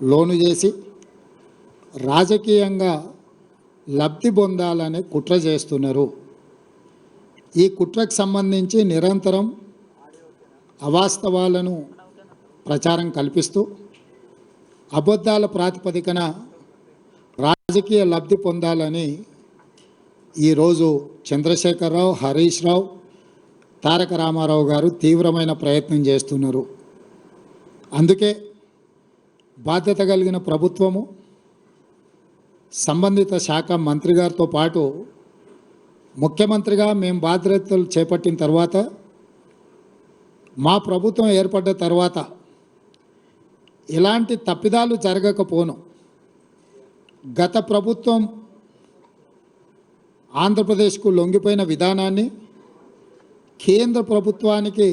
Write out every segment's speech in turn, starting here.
లోను చేసి రాజకీయంగా లబ్ధి పొందాలనే కుట్ర చేస్తున్నారు. ఈ కుట్రకు సంబంధించి నిరంతరం అవాస్తవాలను ప్రచారం కల్పిస్తూ అబద్ధాల ప్రాతిపదికన రాజకీయ లబ్ధి పొందాలని ఈరోజు చంద్రశేఖరరావు, హరీష్ రావు, తారక రామారావు గారు తీవ్రమైన ప్రయత్నం చేస్తున్నారు. అందుకే బాధ్యత కలిగిన ప్రభుత్వము, సంబంధిత శాఖ మంత్రి గారితో పాటు ముఖ్యమంత్రిగా మేము బాధ్యతలు చేపట్టిన తర్వాత, మా ప్రభుత్వం ఏర్పడ్డ తర్వాత ఎలాంటి తప్పిదాలు జరగకపోను, గత ప్రభుత్వం ఆంధ్రప్రదేశ్కు లొంగిపోయిన విధానాన్ని, కేంద్ర ప్రభుత్వానికి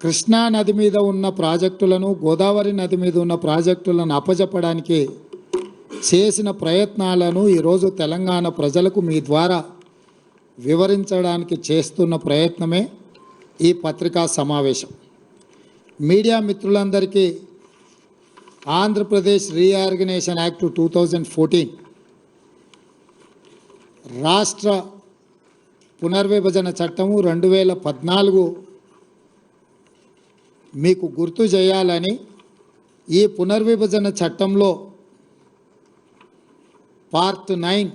కృష్ణా నది మీద ఉన్న ప్రాజెక్టులను, గోదావరి నది మీద ఉన్న ప్రాజెక్టులను అప్పజెప్పడానికి చేసిన ప్రయత్నాలను ఈరోజు తెలంగాణ ప్రజలకు మీ ద్వారా వివరించడానికి చేస్తున్న ప్రయత్నమే ఈ పత్రికా సమావేశం. మీడియా మిత్రులందరికీ ఆంధ్రప్రదేశ్ రీఆర్గనైజేషన్ యాక్ట్ 2014 రాష్ట్ర పునర్విభజన చట్టము 2014 మీకు గుర్తు చేయాలని, ఈ పునర్విభజన చట్టంలో part 9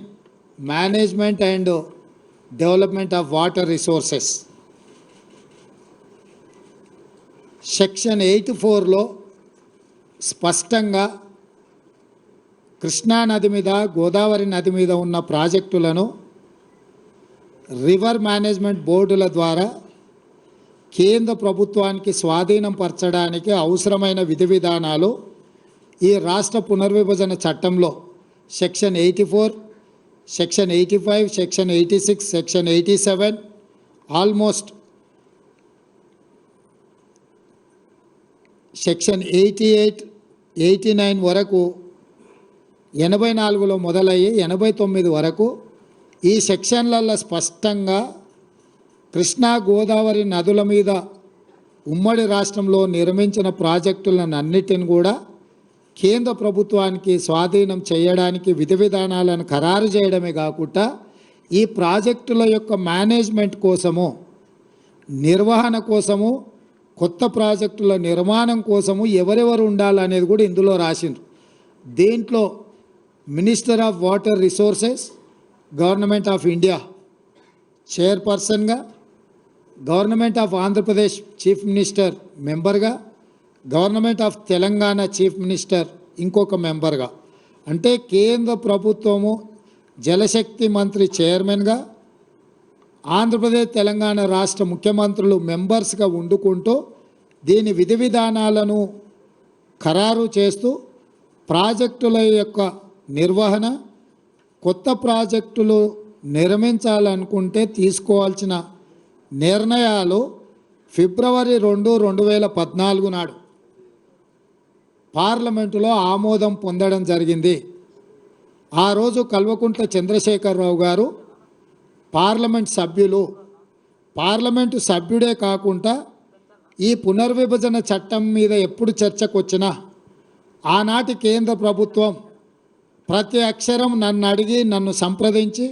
management and development of water resources section 84లో స్పష్టంగా కృష్ణా నది మీద, గోదావరి నది మీద ఉన్న ప్రాజెక్టులను రివర్ మేనేజ్మెంట్ బోర్డుల ద్వారా కేంద్ర ప్రభుత్వానికి స్వాధీనం పరచడానికి అవసరమైన విధి విధానాలు ఈ రాష్ట్ర పునర్విభజన చట్టంలో section 84, section 85, section 86, section 87 almost section 88, 89 వరకు, 84లో మొదలయ్యి 89 వరకు ఈ సెక్షన్లలో స్పష్టంగా కృష్ణా గోదావరి నదుల మీద ఉమ్మడి రాష్ట్రంలో నిర్మించిన ప్రాజెక్టులను అన్నిటిని కూడా కేంద్ర ప్రభుత్వానికి స్వాధీనం చేయడానికి విధి విధానాలను ఖరారు చేయడమే కాకుండా ఈ ప్రాజెక్టుల యొక్క మేనేజ్మెంట్ కోసము, నిర్వహణ కోసము, కొత్త ప్రాజెక్టుల నిర్మాణం కోసము ఎవరెవరు ఉండాలనేది కూడా ఇందులో రాసిండ్రు. దీంట్లో minister of water resources, government of India చైర్పర్సన్గా, government of Andhra Pradesh chief minister మెంబర్గా, government of Telangana chief minister ఇంకొక మెంబర్గా, అంటే కేంద్ర ప్రభుత్వము జలశక్తి మంత్రి చైర్మన్గా, ఆంధ్రప్రదేశ్ తెలంగాణ రాష్ట్ర ముఖ్యమంత్రులు మెంబర్స్గా వండుకుంటూ దీని విధి విధానాలను ఖరారు చేస్తూ ప్రాజెక్టుల యొక్క నిర్వహణ, కొత్త ప్రాజెక్టులు నిర్మించాలనుకుంటే తీసుకోవాల్సిన నిర్ణయాలు ఫిబ్రవరి 2, 2014 నాడు పార్లమెంటులో ఆమోదం పొందడం జరిగింది. ఆ రోజు కల్వకుంట్ల చంద్రశేఖరరావు గారు పార్లమెంటు సభ్యుడే కాకుండా ఈ పునర్విభజన చట్టం మీద ఎప్పుడు చర్చకు వచ్చినా ఆనాటి కేంద్ర ప్రభుత్వం ప్రతి అక్షరం నన్ను అడిగి, నన్ను సంప్రదించి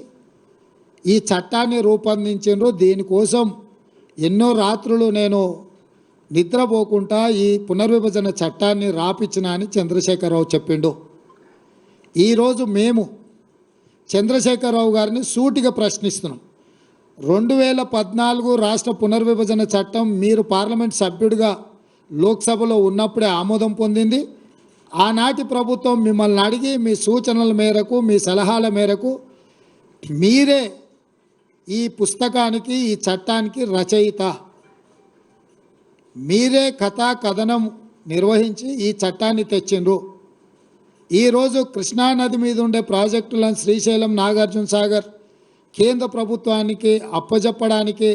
ఈ చట్టాన్ని రూపొందించిండ్రు. దీనికోసం ఎన్నో రాత్రులు నేను నిద్రపోకుండా ఈ పునర్విభజన చట్టాన్ని రాపిచ్చిన అని చంద్రశేఖరరావు చెప్పిండు. ఈరోజు మేము చంద్రశేఖరరావు గారిని సూటిగా ప్రశ్నిస్తున్నాం. 2014 రాష్ట్ర పునర్విభజన చట్టం మీరు పార్లమెంట్ సభ్యుడిగా లోక్సభలో ఉన్నప్పుడే ఆమోదం పొందింది. ఆనాటి ప్రభుత్వం మిమ్మల్ని అడిగి మీ సూచనల మేరకు, మీ సలహాల మేరకు మీరే ఈ పుస్తకానికి, ఈ చట్టానికి రచయిత, మీరే కథా కథనం నిర్వహించి ఈ చట్టాన్ని తెచ్చిండ్రు. ఈరోజు కృష్ణానది మీద ఉండే ప్రాజెక్టులను శ్రీశైలం, నాగార్జున సాగర్ కేంద్ర ప్రభుత్వానికి అప్పజెప్పడానికి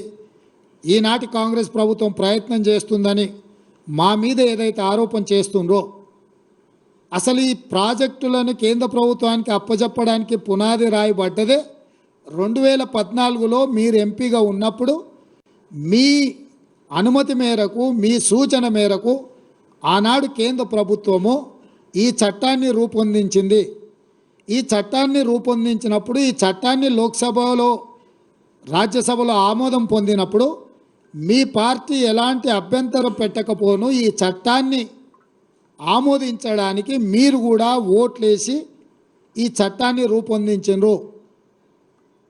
ఈనాటి కాంగ్రెస్ ప్రభుత్వం ప్రయత్నం చేస్తుందని మా మీద ఏదైతే ఆరోపణ చేస్తుండ్రో, అసలు ఈ ప్రాజెక్టులను కేంద్ర ప్రభుత్వానికి అప్పజెప్పడానికి పునాది రాయబడ్డదే 2014లో మీరు ఎంపీగా ఉన్నప్పుడు మీ అనుమతి మేరకు, మీ సూచన మేరకు ఆనాడు కేంద్ర ప్రభుత్వము ఈ చట్టాన్ని రూపొందించింది. ఈ చట్టాన్ని రూపొందించినప్పుడు ఈ చట్టాన్ని లోక్సభలో రాజ్యసభలో ఆమోదం పొందినప్పుడు మీ పార్టీ ఎలాంటి అభ్యంతరం పెట్టకపోను ఈ చట్టాన్ని ఆమోదించడానికి మీరు కూడా ఓట్లేసి ఈ చట్టాన్ని రూపొందించారు.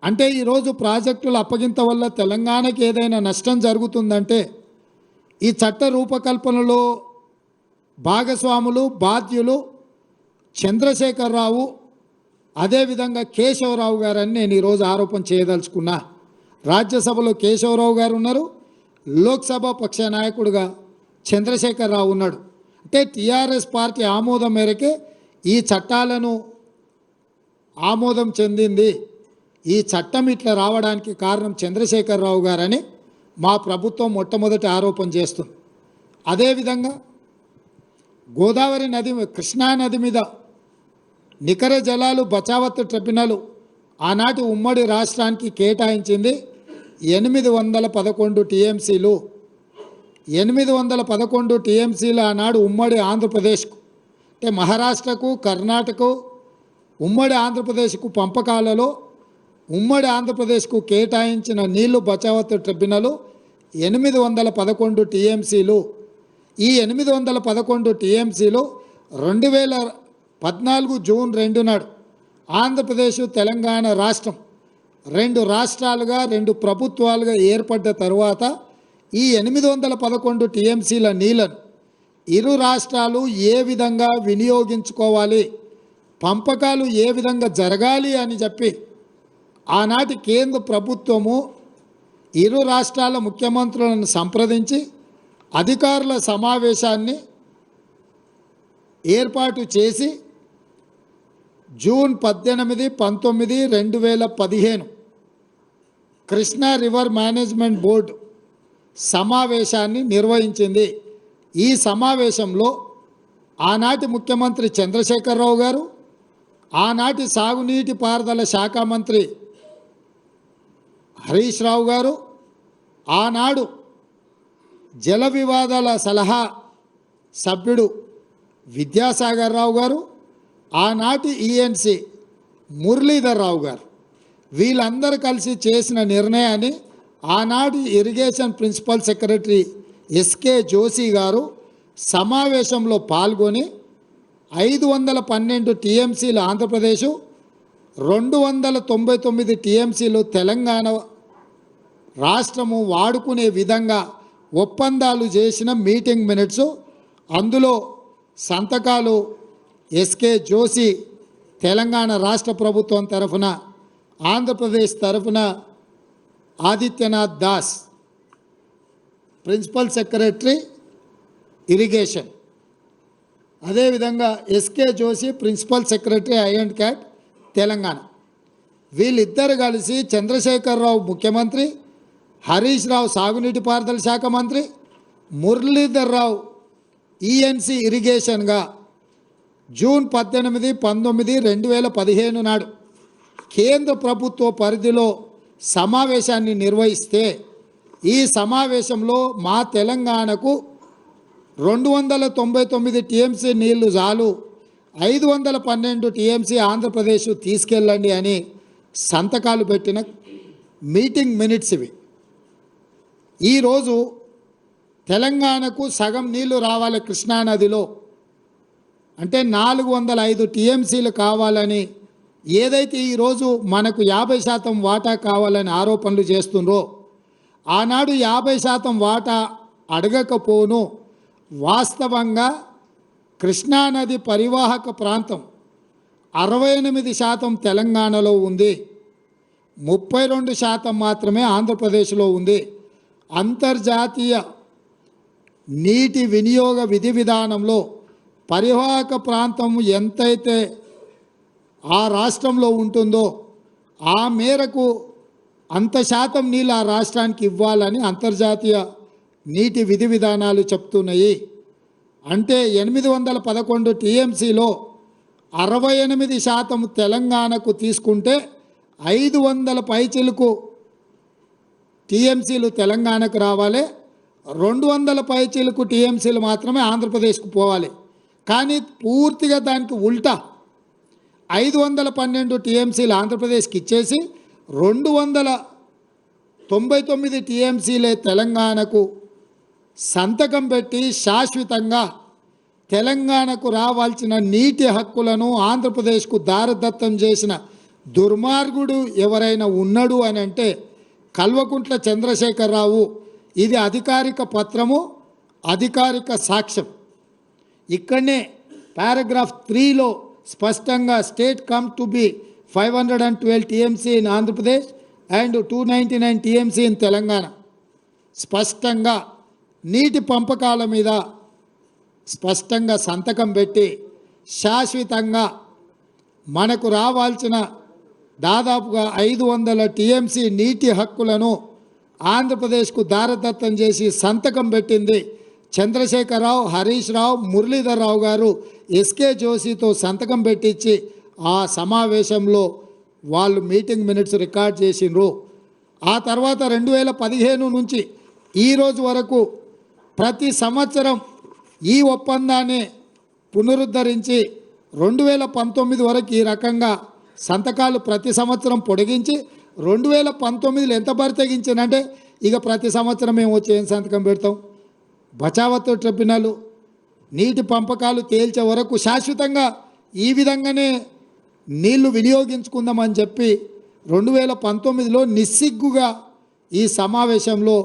అంటే ఈరోజు ప్రాజెక్టుల అప్పగింత వల్ల తెలంగాణకి ఏదైనా నష్టం జరుగుతుందంటే ఈ చట్ట రూపకల్పనలో భాగస్వాములు బాధ్యులు చంద్రశేఖరరావు అదేవిధంగా కేశవరావు గారని నేను ఈరోజు ఆరోపణ చేయదలుచుకున్నా. రాజ్యసభలో కేశవరావు గారు ఉన్నారు, లోక్సభ పక్ష నాయకుడిగా చంద్రశేఖరరావు ఉన్నాడు. అంటే టీఆర్ఎస్ పార్టీ ఆమోదం మేరకే ఈ చట్టాలను ఆమోదం చెందింది. ఈ చట్టం ఇట్లా రావడానికి కారణం చంద్రశేఖరరావు గారని మా ప్రభుత్వం మొట్టమొదటి ఆరోపణ చేస్తుంది. అదేవిధంగా గోదావరి నది కృష్ణా నది మీద నికర జలాలు బచావత్ ట్రిబ్యునల్ ఆనాటి ఉమ్మడి రాష్ట్రానికి కేటాయించింది 811 టీఎంసీలు. 811 టీఎంసీలు ఆనాడు ఉమ్మడి ఆంధ్రప్రదేశ్కు అంటే మహారాష్ట్రకు కర్ణాటకకు ఉమ్మడి ఆంధ్రప్రదేశ్కు పంపకాలలో ఉమ్మడి ఆంధ్రప్రదేశ్కు కేటాయించిన నీళ్లు బచావత్ ట్రిబ్యునల్ 811 టీఎంసీలు. ఈ 811 టీఎంసీలు 2014 జూన్ 2 నాడు ఆంధ్రప్రదేశ్ తెలంగాణ రాష్ట్రం రెండు రాష్ట్రాలుగా రెండు ప్రభుత్వాలుగా ఏర్పడ్డ తరువాత ఈ 811 టీఎంసీల నీళ్లను ఇరు రాష్ట్రాలు ఏ విధంగా వినియోగించుకోవాలి, పంపకాలు ఏ విధంగా జరగాలి అని చెప్పి ఆనాటి కేంద్ర ప్రభుత్వము ఇరు రాష్ట్రాల ముఖ్యమంత్రులను సంప్రదించి అధికారుల సమావేశాన్ని ఏర్పాటు చేసి June 18, 19, 2015 Krishna river management board సమావేశాన్ని నిర్వహించింది. ఈ సమావేశంలో ఆనాటి ముఖ్యమంత్రి చంద్రశేఖరరావు గారు, ఆనాటి సాగునీటి పారుదల శాఖ మంత్రి హరీష్ రావు గారు, ఆనాడు జల వివాదాల సలహా సభ్యుడు విద్యాసాగర్ రావు గారు, ఆనాటి ఈఎన్సి మురళీధర్ రావు గారు వీళ్ళందరూ కలిసి చేసిన నిర్ణయాన్ని ఆనాటి irrigation principal secretary SK Joshi garu సమావేశంలో పాల్గొని 512 టీఎంసీలు ఆంధ్రప్రదేశ్, 299 టీఎంసీలు తెలంగాణ రాష్ట్రము వాడుకునే విధంగా ఒప్పందాలు చేసిన మీటింగ్ మినిట్స్, అందులో సంతకాలు ఎస్కే జోషి తెలంగాణ రాష్ట్ర ప్రభుత్వం తరఫున, ఆంధ్రప్రదేశ్ తరఫున Adityanath Das principal secretary irrigation, అదేవిధంగా ఎస్కే జోషి ప్రిన్సిపల్ సెక్రటరీ ఐ&క్యాట్ తెలంగాణ, వీళ్ళిద్దరు కలిసి చంద్రశేఖరరావు ముఖ్యమంత్రి, హరీష్ రావు సాగునీటి పారుదల శాఖ మంత్రి, మురళీధర్ రావు ఈఎన్సి ఇరిగేషన్గా జూన్ 18, 19, 2015 నాడు కేంద్ర ప్రభుత్వ పరిధిలో సమావేశాన్ని నిర్వహిస్తే ఈ సమావేశంలో మా తెలంగాణకు 299 టీఎంసీ నీళ్లు చాలు, 512 టీఎంసీ ఆంధ్రప్రదేశ్ తీసుకెళ్ళండి అని సంతకాలు పెట్టిన మీటింగ్ మినిట్స్ ఇవి. ఈరోజు తెలంగాణకు సగం నీళ్లు రావాలి కృష్ణానదిలో అంటే 405 టీఎంసీలు కావాలని ఏదైతే ఈరోజు మనకు 50% వాటా కావాలని ఆరోపణలు చేస్తుండ్రో, ఆనాడు 50% వాటా అడగకపోను. వాస్తవంగా కృష్ణానది పరివాహక ప్రాంతం 68% తెలంగాణలో ఉంది, 32% మాత్రమే ఆంధ్రప్రదేశ్లో ఉంది. అంతర్జాతీయ నీటి వినియోగ విధి విధానంలో పరివాహక ప్రాంతం ఎంతైతే ఆ రాష్ట్రంలో ఉంటుందో ఆ మేరకు అంత శాతం నీళ్ళు ఆ రాష్ట్రానికి ఇవ్వాలని అంతర్జాతీయ నీటి విధి విధానాలు చెప్తున్నాయి. అంటే 811 టీఎంసీలో 68% తెలంగాణకు తీసుకుంటే 500 పైచిలకు టీఎంసీలు తెలంగాణకు రావాలి, 200 పైచీలకు టీఎంసీలు మాత్రమే ఆంధ్రప్రదేశ్కు పోవాలి. కానీ పూర్తిగా దానికి ఉల్టా 512 టీఎంసీలు ఆంధ్రప్రదేశ్కి ఇచ్చేసి 299 టీఎంసీలే తెలంగాణకు సంతకం పెట్టి శాశ్వతంగా తెలంగాణకు రావాల్సిన నీటి హక్కులను ఆంధ్రప్రదేశ్కు దారదత్తం చేసిన దుర్మార్గుడు ఎవరైనా ఉన్నాడు అని అంటే కల్వకుంట్ల చంద్రశేఖరరావు. ఇది అధికారిక పత్రము, అధికారిక సాక్ష్యం. ఇక్కడనే పారాగ్రాఫ్ 3లో స్పష్టంగా state come to be 512 TMC in Andhra Pradesh and 299 TMC in Telangana స్పష్టంగా నీటి పంపకాల మీద స్పష్టంగా సంతకం పెట్టి శాశ్వతంగా మనకు రావాల్సిన దాదాపుగా 500 టీఎంసీ నీటి హక్కులను ఆంధ్రప్రదేశ్కు దారదత్తం చేసి సంతకం పెట్టింది చంద్రశేఖరరావు, హరీష్ రావు, మురళీధర్ రావు గారు ఎస్కే జోషితో సంతకం పెట్టించి ఆ సమావేశంలో వాళ్ళు మీటింగ్ మినిట్స్ రికార్డ్ చేసిండ్రు. ఆ తర్వాత 2015 నుంచి ఈరోజు వరకు ప్రతి సంవత్సరం ఈ ఒప్పందాన్ని పునరుద్ధరించి 2019 వరకు ఈ రకంగా సంతకాలు ప్రతి సంవత్సరం పొడిగించి 2019లో ఎంత బరితెగించానంటే ఇక ప్రతి సంవత్సరం మేము వచ్చి ఏం సంతకం పెడతాం. బచావత్ ట్రిబ్యునల్ నీటి పంపకాలు తేల్చే వరకు శాశ్వతంగా ఈ విధంగానే నీళ్లు వినియోగించుకుందామని చెప్పి 2019లో నిస్సిగ్గుగా ఈ సమావేశంలో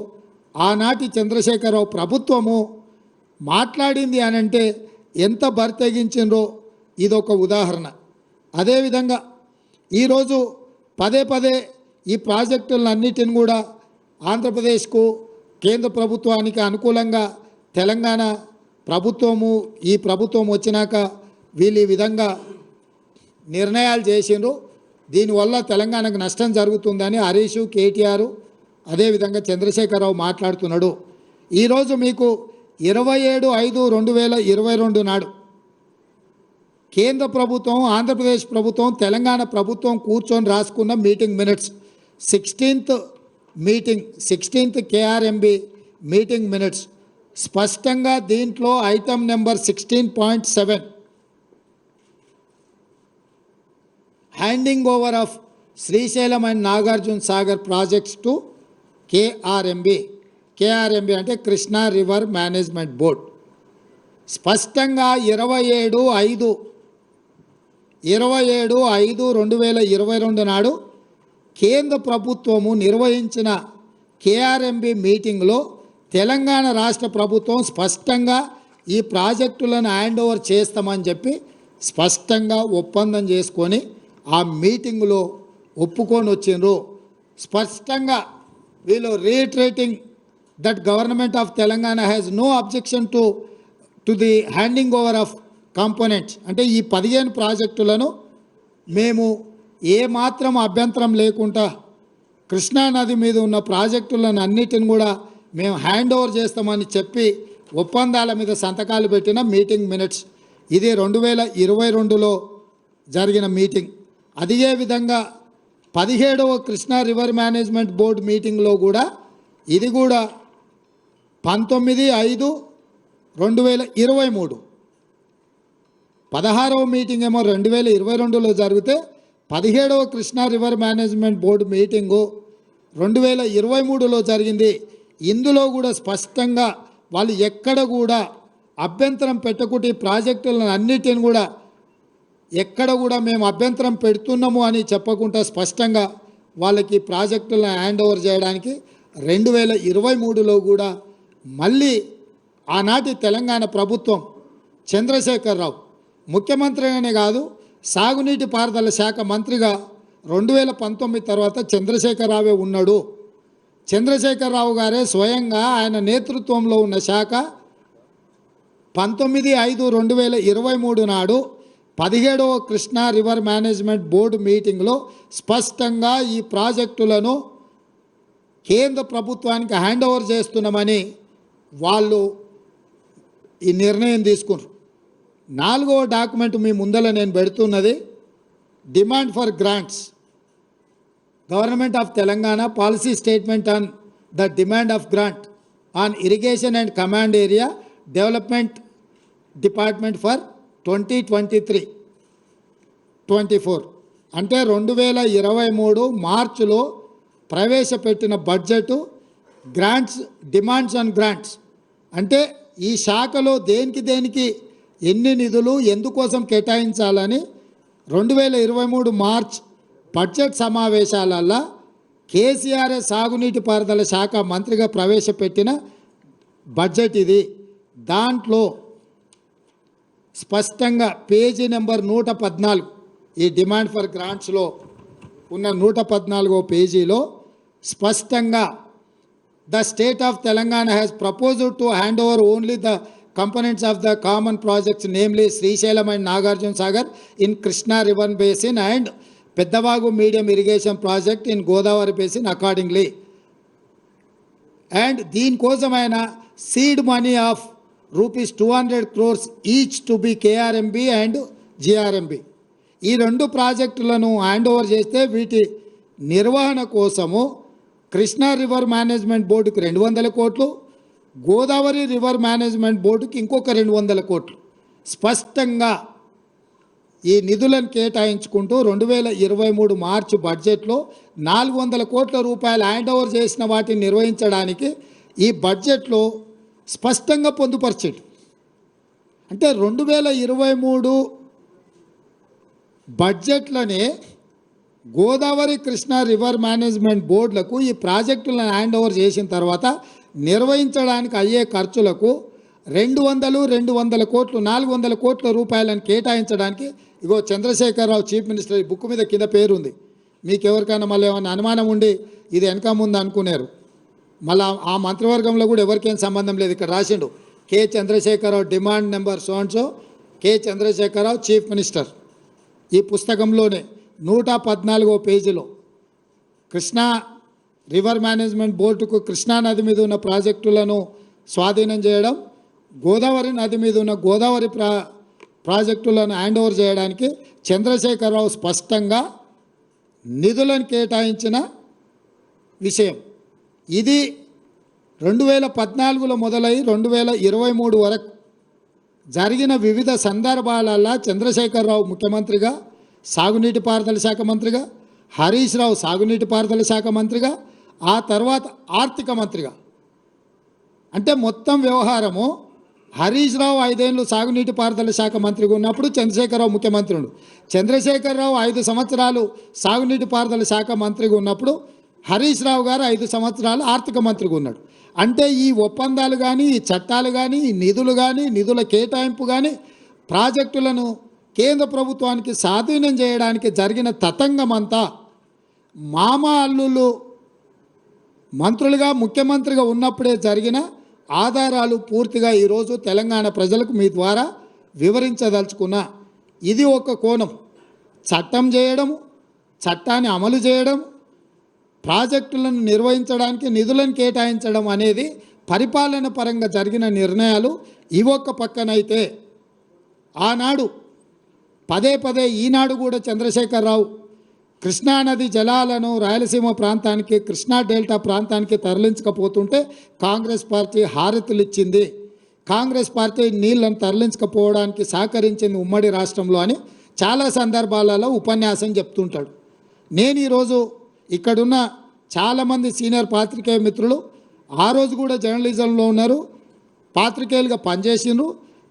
ఆనాటి చంద్రశేఖరరావు ప్రభుత్వము మాట్లాడింది అని అంటే ఎంత బరితెగించిండ్రో ఇదొక ఉదాహరణ. అదేవిధంగా ఈరోజు పదే పదే ఈ ప్రాజెక్టులన్నిటిని కూడా ఆంధ్రప్రదేశ్కు కేంద్ర ప్రభుత్వానికి అనుకూలంగా తెలంగాణ ప్రభుత్వము ఈ ప్రభుత్వం వచ్చినాక వీళ్ళు ఈ విధంగా నిర్ణయాలు చేసిండ్రు. దీనివల్ల తెలంగాణకు నష్టం జరుగుతుందని హరీష్, కేటీఆర్ అదేవిధంగా చంద్రశేఖరరావు మాట్లాడుతున్నాడు. ఈరోజు మీకు 27/5/2022 నాడు కేంద్ర ప్రభుత్వం, ఆంధ్రప్రదేశ్ ప్రభుత్వం, తెలంగాణ ప్రభుత్వం కూర్చొని రాసుకున్న meeting minutes 16th KRMB meeting minutes స్పష్టంగా దీంట్లో item number 16.7 handing over of Srisailam and Nagarjuna Sagar projects to KRMB అంటే కృష్ణా రివర్ మేనేజ్మెంట్ బోర్డ్ స్పష్టంగా 27/5/2022 నాడు కేంద్ర ప్రభుత్వము నిర్వహించిన KRMB మీటింగ్లో తెలంగాణ రాష్ట్ర ప్రభుత్వం స్పష్టంగా ఈ ప్రాజెక్టులను హ్యాండ్ ఓవర్ చేస్తామని చెప్పి స్పష్టంగా ఒప్పందం చేసుకొని ఆ మీటింగ్లో ఒప్పుకొని వచ్చిండ్రు. స్పష్టంగా వీళ్ళు reiterating that government of Telangana has no objection to the handing over of components. అంటే ఈ 15 ప్రాజెక్టులను మేము ఏమాత్రం అభ్యంతరం లేకుండా కృష్ణానది మీద ఉన్న ప్రాజెక్టులను అన్నిటిని కూడా మేము హ్యాండ్ ఓవర్ చేస్తామని చెప్పి ఒప్పందాల మీద సంతకాలు పెట్టిన మీటింగ్ మినిట్స్. ఇది 2022లో జరిగిన మీటింగ్. అదే విధంగా 17వ కృష్ణా రివర్ మేనేజ్మెంట్ బోర్డు మీటింగ్లో కూడా ఇది కూడా 19/5/2023 16వ మీటింగ్ ఏమో 2022లో జరిగితే 17వ Krishna river management board meeting 2023లో జరిగింది. ఇందులో కూడా స్పష్టంగా వాళ్ళు ఎక్కడ కూడా అభ్యంతరం పెట్టకుండా ఈ ప్రాజెక్టులను అన్నిటిని కూడా ఎక్కడ కూడా మేము అభ్యంతరం పెడుతున్నాము అని చెప్పకుండా స్పష్టంగా వాళ్ళకి ప్రాజెక్టులను హ్యాండ్ ఓవర్ చేయడానికి 2023లో కూడా మళ్ళీ ఆనాటి తెలంగాణ ప్రభుత్వం చంద్రశేఖరరావు ముఖ్యమంత్రిగానే కాదు సాగునీటి పారుదల శాఖ మంత్రిగా 2019 తర్వాత చంద్రశేఖరరావే ఉన్నాడు. చంద్రశేఖరరావు గారే స్వయంగా ఆయన నేతృత్వంలో ఉన్న శాఖ 19/5/2023 నాడు 17వ కృష్ణా రివర్ మేనేజ్మెంట్ బోర్డు మీటింగ్లో స్పష్టంగా ఈ ప్రాజెక్టులను కేంద్ర ప్రభుత్వానికి హ్యాండ్ ఓవర్ చేస్తున్నామని వాళ్ళు ఈ నిర్ణయం తీసుకున్నారు. 4వ డాక్యుమెంట్ మీ ముందర నేను పెడుతున్నది demand for grants government of Telangana policy statement on the demand of grant on irrigation and command area development department for 2023-24 అంటే 2023 మార్చిలో ప్రవేశపెట్టిన budget grants, demands and grants అంటే ఈ శాఖలో దేనికి ఎన్ని నిధులు ఎందుకోసం కేటాయించాలని 2023 మార్చ్ బడ్జెట్ సమావేశాలల్లో కేసీఆర్ సాగునీటి పారుదల శాఖ మంత్రిగా ప్రవేశపెట్టిన బడ్జెట్ ఇది. దాంట్లో స్పష్టంగా పేజీ నెంబర్ 114 ఈ డిమాండ్ ఫర్ గ్రాంట్స్లో ఉన్న 114వ పేజీలో స్పష్టంగా the state of Telangana has proposed to hand over only the components of the common projects, namely Srisailam and Nagarjuna Sagar in Krishna River Basin and Peddavagu Medium Irrigation Project in Godavari Basin accordingly. And దీని కోసమైన seed money of rupees 200 crores each to be KRMB and GRMB. ఈ రెండు ప్రాజెక్టులను hand over చేస్తే వీటి నిర్వహణ కోసము Krishna river management బోర్డుకి 200 కోట్లు, గోదావరి రివర్ మేనేజ్మెంట్ బోర్డుకి ఇంకొక 200 కోట్లు స్పష్టంగా ఈ నిధులను కేటాయించుకుంటూ 2023 మార్చి బడ్జెట్లో 400 కోట్ల రూపాయలు హ్యాండ్ ఓవర్ చేసిన వాటిని నిర్వహించడానికి ఈ బడ్జెట్లో స్పష్టంగా పొందుపరిచాడు. అంటే 2023 బడ్జెట్లోనే గోదావరి కృష్ణా రివర్ మేనేజ్మెంట్ బోర్డులకు ఈ ప్రాజెక్టులను హ్యాండ్ ఓవర్ చేసిన తర్వాత నిర్వహించడానికి అయ్యే ఖర్చులకు 200 కోట్లు 400 కోట్ల రూపాయలను కేటాయించడానికి ఇగో చంద్రశేఖరరావు చీఫ్ మినిస్టర్ బుక్ మీద కింద పేరుంది. మీకు ఎవరికైనా మళ్ళీ ఏమైనా అనుమానం ఉండి ఇది వెనక ముందు అనుకున్నారు, మళ్ళీ ఆ మంత్రివర్గంలో కూడా ఎవరికేం సంబంధం లేదు. ఇక్కడ రాసిండు K Chandrashekar Rao demand number so K Chandrashekar Rao chief minister. ఈ పుస్తకంలోనే 114వ పేజీలో కృష్ణా రివర్ మేనేజ్మెంట్ బోర్డుకు కృష్ణా నది మీద ఉన్న ప్రాజెక్టులను స్వాధీనం చేయడం, గోదావరి నది మీద ఉన్న గోదావరి ప్రాజెక్టులను హ్యాండ్ ఓవర్ చేయడానికి చంద్రశేఖరరావు స్పష్టంగా నిధులను కేటాయించిన విషయం. ఇది 2014లో మొదలై 2023 వరకు జరిగిన వివిధ సందర్భాలలో చంద్రశేఖరరావు ముఖ్యమంత్రిగా, సాగునీటి పారుదల శాఖ మంత్రిగా, హరీష్ రావు సాగునీటి పారుదల శాఖ మంత్రిగా, ఆ తర్వాత ఆర్థిక మంత్రిగా, అంటే మొత్తం వ్యవహారము హరీష్ రావు 5 ఏళ్ళు సాగునీటి పారుదల శాఖ మంత్రిగా ఉన్నప్పుడు చంద్రశేఖరరావు ముఖ్యమంత్రి ఉండు, చంద్రశేఖరరావు 5 సంవత్సరాలు సాగునీటి పారుదల శాఖ మంత్రిగా ఉన్నప్పుడు హరీష్ రావు గారు 5 సంవత్సరాలు ఆర్థిక మంత్రిగా ఉన్నాడు. అంటే ఈ ఒప్పందాలు కానీ, ఈ చట్టాలు కానీ, ఈ నిధులు కానీ, నిధుల కేటాయింపు కానీ, ప్రాజెక్టులను కేంద్ర ప్రభుత్వానికి స్వాధీనం చేయడానికి జరిగిన తతంగమంతా మామ అల్లుళ్ళు మంత్రులుగా ముఖ్యమంత్రిగా ఉన్నప్పుడే జరిగిన ఆధారాలు పూర్తిగా ఈరోజు తెలంగాణ ప్రజలకు మీ ద్వారా వివరించదలుచుకున్నా. ఇది ఒక కోణం. చట్టం చేయడం, చట్టాన్ని అమలు చేయడం, ప్రాజెక్టులను నిర్వహించడానికి నిధులను కేటాయించడం అనేది పరిపాలన పరంగా జరిగిన నిర్ణయాలు. ఇవొక్క పక్కనైతే ఆనాడు పదే ఈనాడు కూడా చంద్రశేఖరరావు కృష్ణానది జలాలను రాయలసీమ ప్రాంతానికి, కృష్ణా డెల్టా ప్రాంతానికి తరలించకపోతుంటే కాంగ్రెస్ పార్టీ హారతులు ఇచ్చింది, కాంగ్రెస్ పార్టీ నీళ్లను తరలించకపోవడానికి సహకరించింది ఉమ్మడి రాష్ట్రంలో అని చాలా సందర్భాలలో ఉపన్యాసం చెప్తుంటాడు. నేను ఈరోజు ఇక్కడున్న చాలామంది సీనియర్ పాత్రికేయ మిత్రులు ఆ రోజు కూడా జర్నలిజంలో ఉన్నారు, పాత్రికేయులుగా పనిచేసినారు,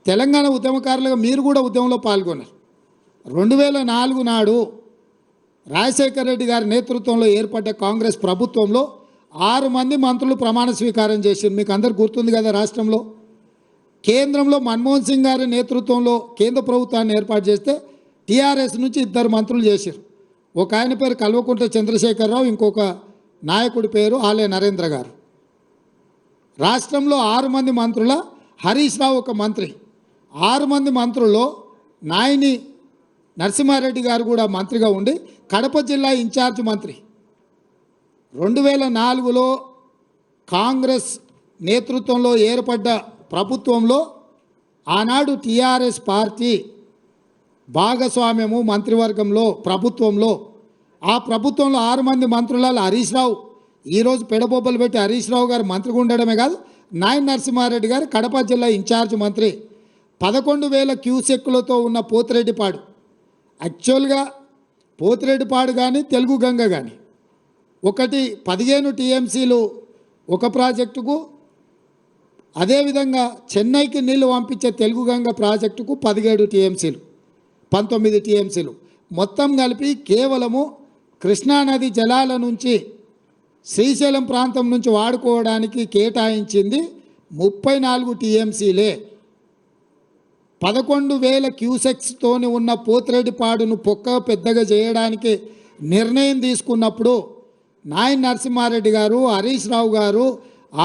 తెలంగాణ ఉద్యమకారులుగా మీరు కూడా ఉద్యమంలో పాల్గొన్నారు. 2004 నాడు రాజశేఖర రెడ్డి గారి నేతృత్వంలో ఏర్పడ్డ కాంగ్రెస్ ప్రభుత్వంలో 6 మంది మంత్రులు ప్రమాణ స్వీకారం చేశారు. మీకు అందరు గుర్తుంది కదా. రాష్ట్రంలో కేంద్రంలో మన్మోహన్ సింగ్ గారి నేతృత్వంలో కేంద్ర ప్రభుత్వాన్ని ఏర్పాటు చేస్తే టీఆర్ఎస్ నుంచి 2 మంత్రులు చేశారు. ఒక ఆయన పేరు కల్వకుంట్ల చంద్రశేఖరరావు, ఇంకొక నాయకుడి పేరు ఆలే నరేంద్ర గారు. రాష్ట్రంలో 6 మంది మంత్రుల హరీష్ రావు ఒక మంత్రి. 6 మంది మంత్రుల్లో నాయని నరసింహారెడ్డి గారు కూడా మంత్రిగా ఉండి కడప జిల్లా ఇన్ఛార్జ్ మంత్రి. 2004లో కాంగ్రెస్ నేతృత్వంలో ఏర్పడ్డ ప్రభుత్వంలో ఆనాడు టీఆర్ఎస్ పార్టీ భాగస్వామ్యము మంత్రివర్గంలో, ప్రభుత్వంలో. ఆ ప్రభుత్వంలో 6 మంది మంత్రులలో హరీష్ రావు, ఈరోజు పెడబొబ్బలు పెట్టి హరీష్ రావు గారు మంత్రిగా ఉండడమే కాదు, నాయన నరసింహారెడ్డి గారు కడప జిల్లా ఇన్ఛార్జ్ మంత్రి 11,000 క్యూసెక్కులతో ఉన్న పోతిరెడ్డిపాడు, యాక్చువల్గా పోతిరెడ్డిపాడు కానీ తెలుగు గంగ కానీ ఒకటి 15 టీఎంసీలు ఒక ప్రాజెక్టుకు, అదేవిధంగా చెన్నైకి నీళ్లు పంపించే తెలుగు గంగ ప్రాజెక్టుకు 17 టీఎంసీలు 19 టీఎంసీలు మొత్తం కలిపి కేవలము కృష్ణానది జలాల నుంచి శ్రీశైలం ప్రాంతం నుంచి వాడుకోవడానికి కేటాయించింది 34 టీఎంసీలే. 11,000 క్యూసెక్స్తోని ఉన్న పోతిరెడ్డిపాడును పొక్క పెద్దగా చేయడానికి నిర్ణయం తీసుకున్నప్పుడు నాయన నరసింహారెడ్డి గారు, హరీష్ రావు గారు,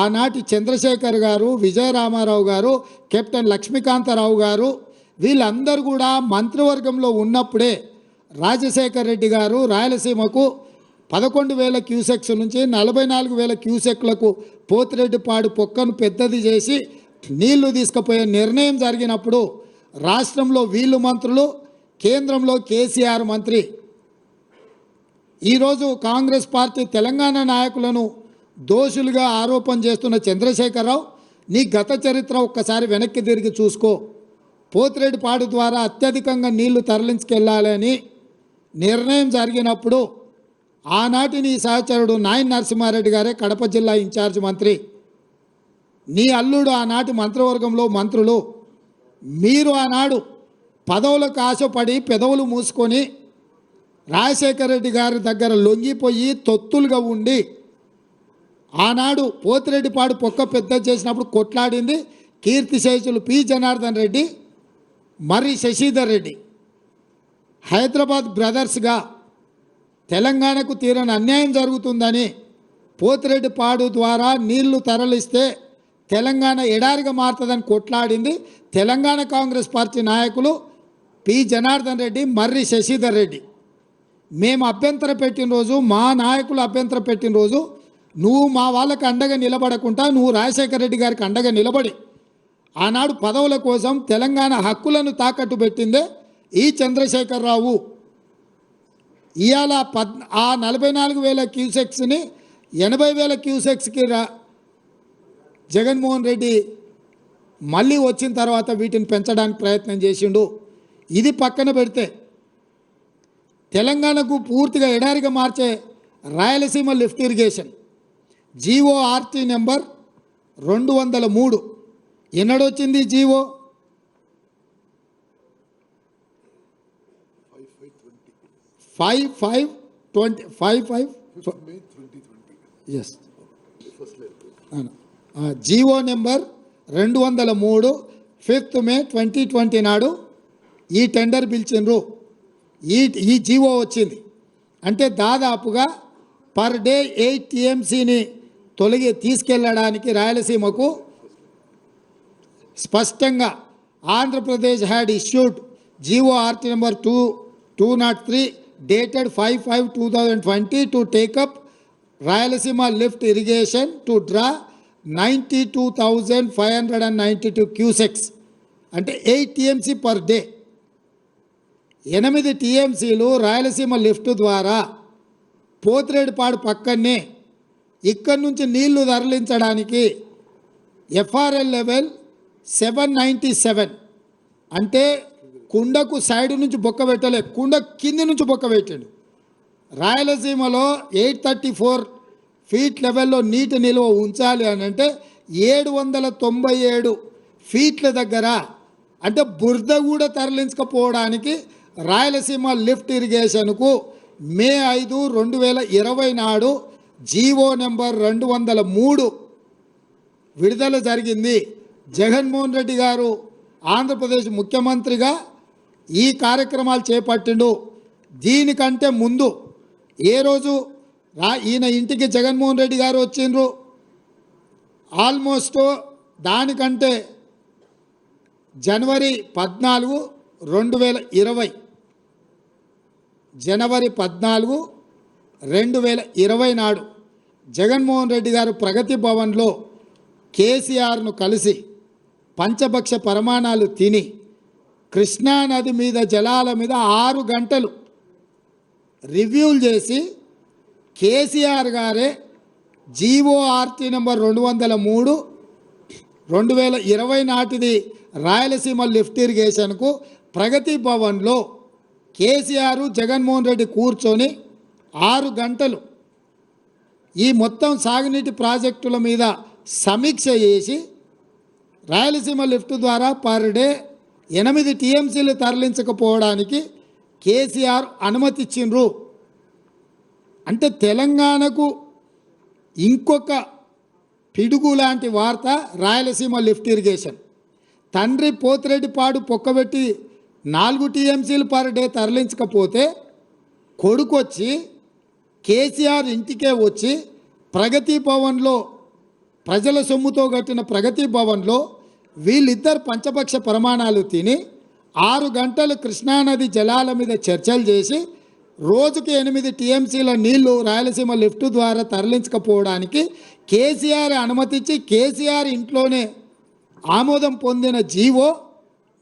ఆనాటి చంద్రశేఖర్ గారు, విజయరామారావు గారు, కెప్టెన్ లక్ష్మీకాంతరావు గారు వీళ్ళందరూ కూడా మంత్రివర్గంలో ఉన్నప్పుడే రాజశేఖర్ రెడ్డి గారు రాయలసీమకు 11,000 క్యూసెక్స్ నుంచి 44,000 క్యూసెక్లకు పోతిరెడ్డిపాడు పొక్కను పెద్దది చేసి నీళ్లు తీసుకుపోయే నిర్ణయం జరిగినప్పుడు రాష్ట్రంలో వీళ్ళు మంత్రులు, కేంద్రంలో కేసీఆర్ మంత్రి. ఈరోజు కాంగ్రెస్ పార్టీ తెలంగాణ నాయకులను దోషులుగా ఆరోపణ చేస్తున్న చంద్రశేఖరరావు, నీ గత చరిత్ర ఒక్కసారి వెనక్కి తిరిగి చూసుకో. పోతిరెడ్డిపాడు ద్వారా అత్యధికంగా నీళ్లు తరలించుకెళ్లాలని నిర్ణయం జరిగినప్పుడు ఆనాటి నీ సహచరుడు నాయన నరసింహారెడ్డి గారే కడప జిల్లా ఇన్ఛార్జ్ మంత్రి, నీ అల్లుడు ఆనాటి మంత్రివర్గంలో మంత్రులు. మీరు ఆనాడు పదవులకు ఆశపడి పెదవులు మూసుకొని రాజశేఖర రెడ్డి గారి దగ్గర లొంగిపోయి తొత్తులుగా ఉండి ఆనాడు పోతిరెడ్డిపాడు పొక్క పెద్ద చేసినప్పుడు కొట్లాడింది కీర్తిశేషులు పి జనార్దన్ రెడ్డి, మర్రి శశిధర్ రెడ్డి. హైదరాబాద్ బ్రదర్స్గా తెలంగాణకు తీరని అన్యాయం జరుగుతుందని పోతిరెడ్డిపాడు ద్వారా నీళ్లు తరలిస్తే తెలంగాణ ఎడారిగా మారుతుందని కొట్లాడింది తెలంగాణ కాంగ్రెస్ పార్టీ నాయకులు పి జనార్దన్ రెడ్డి, మర్రి శశిధర్ రెడ్డి. మేము అభ్యంతర పెట్టిన రోజు, మా నాయకులు అభ్యంతర పెట్టిన రోజు నువ్వు మా వాళ్ళకి అండగా నిలబడకుండా నువ్వు రాజశేఖర రెడ్డి గారికి అండగా నిలబడి ఆనాడు పదవుల కోసం తెలంగాణ హక్కులను తాకట్టు పెట్టిందే ఈ చంద్రశేఖరరావు. ఇవాళ ఆ 44,000 క్యూసెక్స్ని 80,000 క్యూసెక్స్కి జగన్మోహన్ రెడ్డి మళ్ళీ వచ్చిన తర్వాత వీటిని పెంచడానికి ప్రయత్నం చేసిండు. ఇది పక్కన పెడితే తెలంగాణకు పూర్తిగా ఎడారిగా మార్చే Rayalaseema lift irrigation GO RT number 203 ఎన్నడొచ్చింది GO? 5/5/20 yes GO number 203 5th May 2020 నాడు ఈ టెండర్ పిలిచిండ్రు. ఈ జీవో వచ్చింది అంటే దాదాపుగా పర్ డే 8 టీఎంసీని తీసుకెళ్ళడానికి రాయలసీమకు స్పష్టంగా Andhra Pradesh had issued GORT number 203 dated 5/5/2020 to take up Rayalaseema lift irrigation to draw 92,592 cusecs అంటే 8 టీఎంసీ పర్ డే. 8 టీఎంసీలు రాయలసీమ లిఫ్ట్ ద్వారా పోతిరెడ్డిపాడు పక్కనే ఇక్కడి నుంచి నీళ్లు తరలించడానికి ఎఫ్ఆర్ఎల్ లెవెల్ 797 అంటే కుండకు సైడ్ నుంచి బొక్క పెట్టలే, కుండ కింది నుంచి బొక్క పెట్టాడు. రాయలసీమలో 834 ఫీట్ లెవెల్లో నీటి నిల్వ ఉంచాలి అని అంటే 797 ఫీట్ల దగ్గర అంటే బురద కూడా తరలించకపోవడానికి రాయలసీమ లిఫ్ట్ ఇరిగేషన్కు May 5, 2020 నాడు జీవో నెంబర్ 203 విడుదల జరిగింది. జగన్మోహన్ రెడ్డి గారు ఆంధ్రప్రదేశ్ ముఖ్యమంత్రిగా ఈ కార్యక్రమాలు చేపట్టిండు. దీనికంటే ముందు ఏ రోజు ఈయన ఇంటికి జగన్మోహన్ రెడ్డి గారు వచ్చిండ్రు, ఆల్మోస్ట్ దానికంటే జనవరి 14, 2020 జనవరి 14, 2020 నాడు జగన్మోహన్ రెడ్డి గారు ప్రగతి భవన్లో కేసీఆర్ను కలిసి పంచభక్ష పరమాణాలు తిని కృష్ణానది మీద జలాల మీద 6 గంటలు రివ్యూలు చేసి కేసీఆర్ గారే జీఓఆర్టీ నెంబర్ 203 2020 నాటిది రాయలసీమ లిఫ్ట్ ఇరిగేషన్కు ప్రగతి భవన్లో కేసీఆర్ జగన్మోహన్ రెడ్డి కూర్చొని 6 గంటలు ఈ మొత్తం సాగునీటి ప్రాజెక్టుల మీద సమీక్ష చేసి రాయలసీమ లిఫ్ట్ ద్వారా పర్ డే 8 టీఎంసీలు తరలించకపోవడానికి కేసీఆర్ అనుమతి ఇచ్చిండ్రు. అంటే తెలంగాణకు ఇంకొక పిడుగు లాంటి వార్త రాయలసీమ లిఫ్ట్ ఇరిగేషన్. తండ్రి పోతిరెడ్డిపాడు పొక్కబెట్టి 4 టీఎంసీలు పర్ డే తరలించకపోతే కొడుకొచ్చి కేసీఆర్ ఇంటికే వచ్చి ప్రగతి భవన్లో ప్రజల సొమ్ముతో కట్టిన ప్రగతి భవన్లో వీళ్ళిద్దరు పంచపక్ష ప్రమాణాలు తిని 6 గంటలు కృష్ణానది జలాల మీద చర్చలు చేసి రోజుకి 8 టీఎంసీల నీళ్లు రాయలసీమ లిఫ్ట్ ద్వారా తరలించకపోవడానికి కేసీఆర్ అనుమతించి కేసీఆర్ ఇంట్లోనే ఆమోదం పొందిన జీవో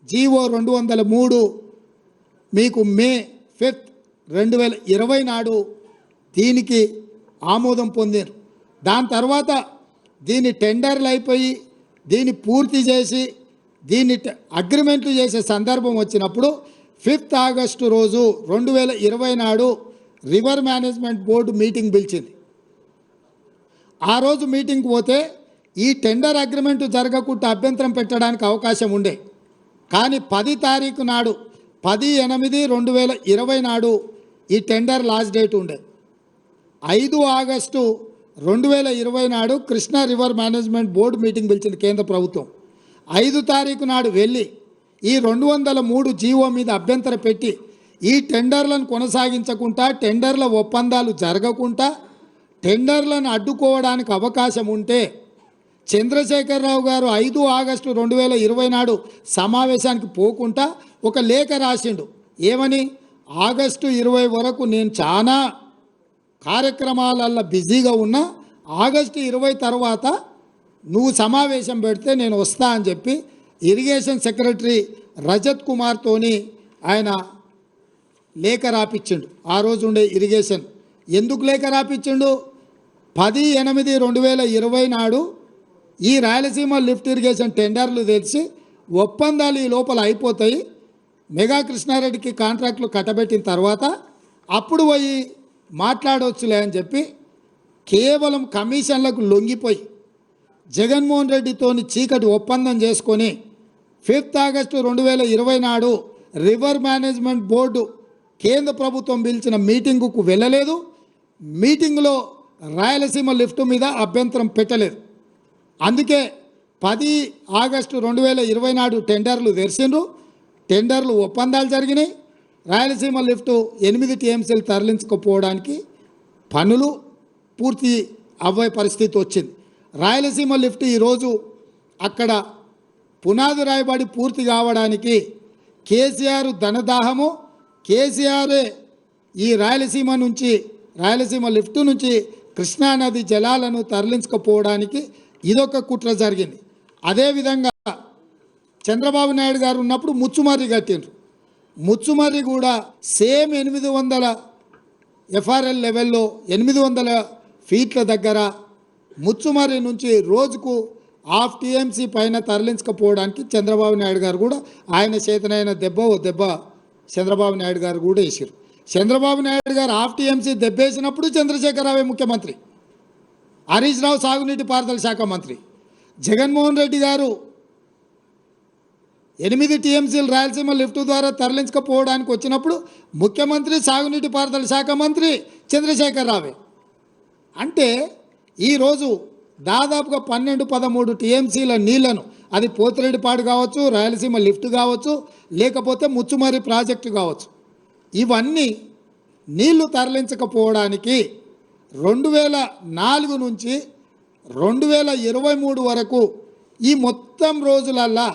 203 మీకు మే 5, 2020 నాడు దీనికి ఆమోదం పొందారు. దాని తర్వాత దీని టెండర్లు అయిపోయి దీన్ని పూర్తి చేసి దీన్ని అగ్రిమెంట్లు చేసే సందర్భం వచ్చినప్పుడు 5 ఆగస్టు రోజు 2020 నాడు రివర్ మేనేజ్మెంట్ బోర్డు మీటింగ్ పిలిచింది. ఆ రోజు మీటింగ్కి పోతే ఈ టెండర్ అగ్రిమెంట్ జరగకుండా అభ్యంతరం పెట్టడానికి అవకాశం ఉండే. కానీ 10 తారీఖు నాడు 10/8/2020 నాడు ఈ టెండర్ లాస్ట్ డేట్ ఉండే. 5 ఆగస్టు 2020 నాడు Krishna river management board meeting పిలిచింది కేంద్ర ప్రభుత్వం. 5 తారీఖు నాడు వెళ్ళి ఈ 203 జీవో మీద అభ్యంతరం పెట్టి ఈ టెండర్లను కొనసాగించకుండా టెండర్ల ఒప్పందాలు జరగకుండా టెండర్లను అడ్డుకోవడానికి అవకాశం ఉంటే చంద్రశేఖరరావు గారు 5 ఆగస్టు 2020 నాడు సమావేశానికి పోకుండా ఒక లేఖ రాసిండు. ఏమని? ఆగస్టు 20 వరకు నేను చాలా కార్యక్రమాలల్లో బిజీగా ఉన్నా, ఆగస్టు 20 తర్వాత నువ్వు సమావేశం పెడితే నేను వస్తా అని చెప్పి ఇరిగేషన్ సెక్రటరీ రజత్ కుమార్తోని ఆయన లేఖ రాపిచ్చిండు. ఆ రోజు ఉండే ఇరిగేషన్ ఎందుకు లేఖ రాపిచ్చిండు? 10/8/2020 నాడు ఈ రాయలసీమ లిఫ్ట్ ఇరిగేషన్ టెండర్లు తెలిసి ఒప్పందాలు ఈ లోపల అయిపోతాయి, మెగా కృష్ణారెడ్డికి కాంట్రాక్టులు కట్టబెట్టిన తర్వాత అప్పుడు పోయి మాట్లాడవచ్చులే అని చెప్పి కేవలం కమిషన్లకు లొంగిపోయి జగన్మోహన్ రెడ్డితోని చీకటి ఒప్పందం చేసుకొని 5 ఆగస్టు 2020 నాడు రివర్ మేనేజ్మెంట్ బోర్డు కేంద్ర ప్రభుత్వం పిలిచిన మీటింగుకు వెళ్ళలేదు. మీటింగులో రాయలసీమ లిఫ్ట్ మీద అభ్యంతరం పెట్టలేదు. అందుకే 10 ఆగస్టు 2020 నాడు టెండర్లు తెరిచిండ్రు. టెండర్లు ఒప్పందాలు జరిగినాయి. రాయలసీమ లిఫ్ట్ 8 టీఎంసీలు తరలించకపోవడానికి పనులు పూర్తి అవ్వే పరిస్థితి వచ్చింది. రాయలసీమ లిఫ్ట్ ఈరోజు అక్కడ పునాది రాయబడి పూర్తి కావడానికి కేసీఆర్ ధనదాహము, కేసీఆర్ ఈ రాయలసీమ లిఫ్ట్ నుంచి కృష్ణానది జలాలను తరలించకపోవడానికి ఇదొక కుట్ర జరిగింది. అదేవిధంగా చంద్రబాబు నాయుడు గారు ఉన్నప్పుడు ముచ్చుమర్రి కట్టిండ్రు. ముచ్చుమర్రి కూడా సేమ్ 800 ఎఫ్ఆర్ఎల్ లెవెల్లో 800 ఫీట్ల దగ్గర ముచ్చుమర్రి నుంచి రోజుకు 1/2 టీఎంసీ పైన తరలించకపోవడానికి చంద్రబాబు నాయుడు గారు కూడా ఆయన చేతనైన దెబ్బ చంద్రబాబు నాయుడు గారు కూడా వేసారు. చంద్రబాబు నాయుడు గారు 1/2 టీఎంసీ దెబ్బేసినప్పుడు చంద్రశేఖరరావే ముఖ్యమంత్రి, హరీష్ రావు సాగునీటి పారుదల శాఖ మంత్రి, జగన్మోహన్ రెడ్డి గారు 8 టీఎంసీలు రాయలసీమ లిఫ్ట్ ద్వారా తరలించకపోవడానికి వచ్చినప్పుడు ముఖ్యమంత్రి, సాగునీటి పారుదల శాఖ మంత్రి చంద్రశేఖరరావే. అంటే ఈరోజు దాదాపుగా 12-13 టీఎంసీల నీళ్లను, అది పోతిరెడ్డిపాడు కావచ్చు, రాయలసీమ లిఫ్ట్ కావచ్చు, లేకపోతే ముచ్చుమర్రి ప్రాజెక్టు కావచ్చు, ఇవన్నీ నీళ్లు తరలించకపోవడానికి 2004 నుంచి 2023 వరకు ఈ మొత్తం రోజులల్లా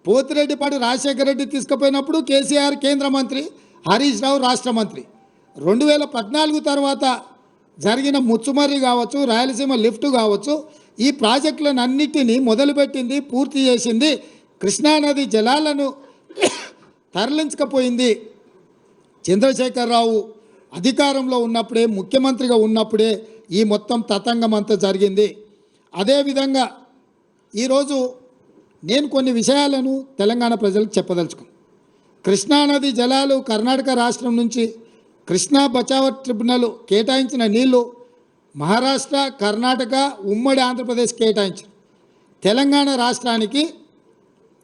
పోతిరెడ్డిపాడు రాజశేఖర రెడ్డి తీసుకుపోయినప్పుడు కేసీఆర్ కేంద్ర మంత్రి, హరీష్ రావు రాష్ట్ర మంత్రి. 2014 తర్వాత జరిగిన ముచ్చుమర్రి కావచ్చు, రాయలసీమ లిఫ్ట్ కావచ్చు, ఈ ప్రాజెక్టులను అన్నిటినీ మొదలుపెట్టింది, పూర్తి చేసింది, కృష్ణానది జలాలను తరలించకపోయింది చంద్రశేఖరరావు అధికారంలో ఉన్నప్పుడే, ముఖ్యమంత్రిగా ఉన్నప్పుడే ఈ మొత్తం తతంగం అంతా జరిగింది. అదేవిధంగా ఈరోజు నేను కొన్ని విషయాలను తెలంగాణ ప్రజలకు చెప్పదలుచుకున్నాను. కృష్ణానది జలాలు కర్ణాటక రాష్ట్రం నుంచి కృష్ణా బచావ్ ట్రిబ్యునల్ కేటాయించిన నీళ్లు మహారాష్ట్ర, కర్ణాటక, ఉమ్మడి ఆంధ్రప్రదేశ్ కేటాయించారు. తెలంగాణ రాష్ట్రానికి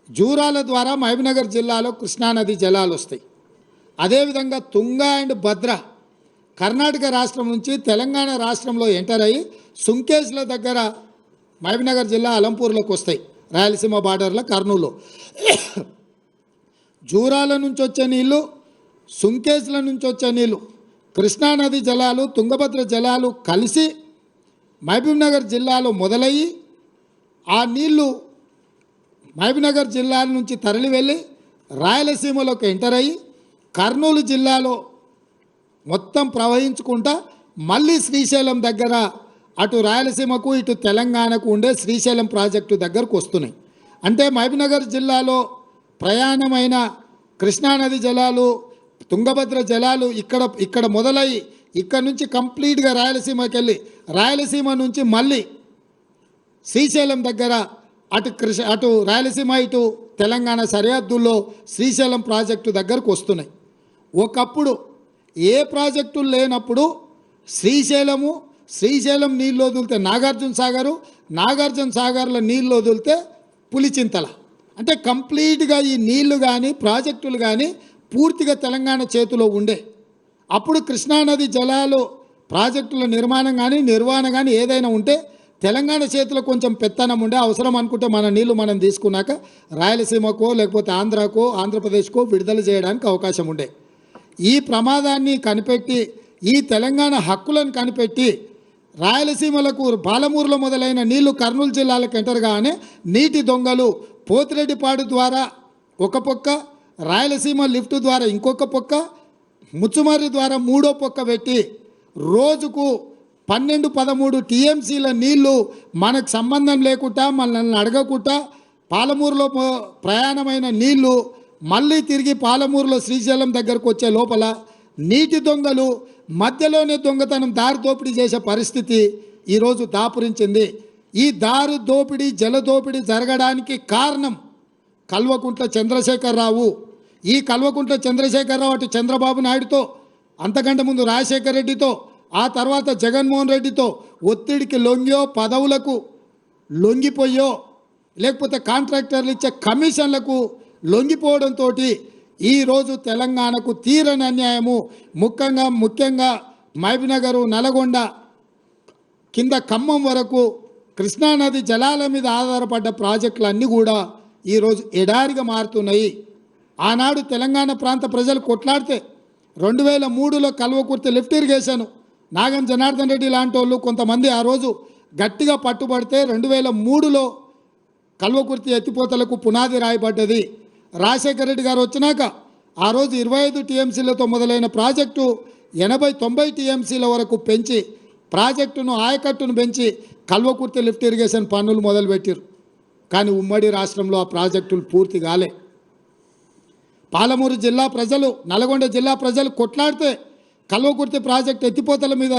జూరాల ద్వారా మహబూబ్నగర్ జిల్లాలో కృష్ణానది జలాలు వస్తాయి. అదేవిధంగా తుంగా అండ్ భద్ర కర్ణాటక రాష్ట్రం నుంచి తెలంగాణ రాష్ట్రంలో ఎంటర్ అయ్యి సుంకేశ్ల దగ్గర మహబూబ్నగర్ జిల్లా అలంపూర్లోకి వస్తాయి, రాయలసీమ బార్డర్లో కర్నూలు. జూరాల నుంచి వచ్చే నీళ్లు, సుంకేశ్ల నుంచి వచ్చే నీళ్లు, కృష్ణానది జలాలు, తుంగభద్ర జలాలు కలిసి మహబూబ్నగర్ జిల్లాలో మొదలయ్యి ఆ నీళ్లు మహబూబ్నగర్ జిల్లా నుంచి తరలి వెళ్ళి రాయలసీమలోకి ఎంటర్ అయ్యి కర్నూలు జిల్లాలో మొత్తం ప్రవహించుకుంటా మళ్ళీ శ్రీశైలం దగ్గర అటు రాయలసీమకు ఇటు తెలంగాణకు ఉండే శ్రీశైలం ప్రాజెక్టు దగ్గరకు వస్తున్నాయి. అంటే మహబూబ్నగర్ జిల్లాలో ప్రయాణమైన కృష్ణానది జలాలు, తుంగభద్ర జలాలు ఇక్కడ మొదలయ్యి ఇక్కడ నుంచి కంప్లీట్గా రాయలసీమకి వెళ్ళి రాయలసీమ నుంచి మళ్ళీ శ్రీశైలం దగ్గర అటు రాయలసీమ ఇటు తెలంగాణ సరిహద్దుల్లో శ్రీశైలం ప్రాజెక్టు దగ్గరకు వస్తున్నాయి. ఒకప్పుడు ఏ ప్రాజెక్టులు లేనప్పుడు శ్రీశైలం నీళ్ళు వదిలితే నాగార్జున సాగర్లో నీళ్ళు వదిలితే పులిచింతల. అంటే కంప్లీట్గా ఈ నీళ్లు కానీ ప్రాజెక్టులు కానీ పూర్తిగా తెలంగాణ చేతిలో ఉండే. అప్పుడు కృష్ణానది జలాలు ప్రాజెక్టుల నిర్మాణం కానీ నిర్వహణ కానీ ఏదైనా ఉంటే తెలంగాణ చేతిలో కొంచెం పెత్తనం ఉండే. అవసరం అనుకుంటే మన నీళ్లు మనం తీసుకున్నాక రాయలసీమకో లేకపోతే ఆంధ్రాకో ఆంధ్రప్రదేశ్కో విడుదల చేయడానికి అవకాశం ఉండే. ఈ ప్రమాదాన్ని కనిపెట్టి ఈ తెలంగాణ హక్కులను కనిపెట్టి రాయలసీమలకు పాలమూరులో మొదలైన నీళ్లు కర్నూలు జిల్లాలకు ఎంటర్ కాగానే నీటి దొంగలు పోతిరెడ్డిపాడు ద్వారా ఒక పక్క, రాయలసీమ లిఫ్ట్ ద్వారా ఇంకొక పక్క, ముచ్చుమర్రి ద్వారా మూడో పక్క పెట్టి రోజుకు 12-13 టీఎంసీల నీళ్లు మనకు సంబంధం లేకుండా మనల్ని అడగకుండా పాలమూరులో ప్రయాణమైన నీళ్లు మళ్ళీ తిరిగి పాలమూరులో శ్రీశైలం దగ్గరకు వచ్చే లోపల నీటి దొంగలు మధ్యలోనే దొంగతనం దారి దోపిడీ చేసే పరిస్థితి ఈరోజు దాపురించింది. ఈ దారి దోపిడీ జలదోపిడీ జరగడానికి కారణం కల్వకుంట్ల చంద్రశేఖరరావు. ఈ కల్వకుంట్ల చంద్రశేఖరరావు అటు చంద్రబాబు నాయుడుతో, అంతకంటే ముందు రాజశేఖర రెడ్డితో, ఆ తర్వాత జగన్మోహన్ రెడ్డితో ఒత్తిడికి లొంగియో, పదవులకు లొంగిపోయో, లేకపోతే కాంట్రాక్టర్లు ఇచ్చే కమిషన్లకు లొంగిపోవడంతో ఈరోజు తెలంగాణకు తీరని అన్యాయము. ముఖ్యంగా మహబూబ్నగర్, నల్గొండ కింద ఖమ్మం వరకు కృష్ణానది జలాల మీద ఆధారపడ్డ ప్రాజెక్టులు అన్నీ కూడా ఈరోజు ఎడారిగా మారుతున్నాయి. ఆనాడు తెలంగాణ ప్రాంత ప్రజలు కొట్లాడితే 2003లో కల్వకుర్తి లిఫ్ట్ ఇరిగేషన్ నాగం జనార్దన్ రెడ్డి లాంటి వాళ్ళు కొంతమంది ఆ రోజు గట్టిగా పట్టుబడితే 2003లో కల్వకుర్తి ఎత్తిపోతలకు పునాది రాయబడ్డది. రాజశేఖర రెడ్డి గారు వచ్చినాక ఆ రోజు 25 టీఎంసీలతో మొదలైన ప్రాజెక్టు 80-90 టీఎంసీల వరకు పెంచి ప్రాజెక్టును ఆయకట్టును పెంచి కల్వకుర్తి లిఫ్ట్ ఇరిగేషన్ పనులు మొదలుపెట్టారు. కానీ ఉమ్మడి రాష్ట్రంలో ఆ ప్రాజెక్టులు పూర్తి కాలే. పాలమూరు జిల్లా ప్రజలు, నల్గొండ జిల్లా ప్రజలు కొట్లాడితే కల్వకుర్తి ప్రాజెక్టు ఎత్తిపోతల మీద,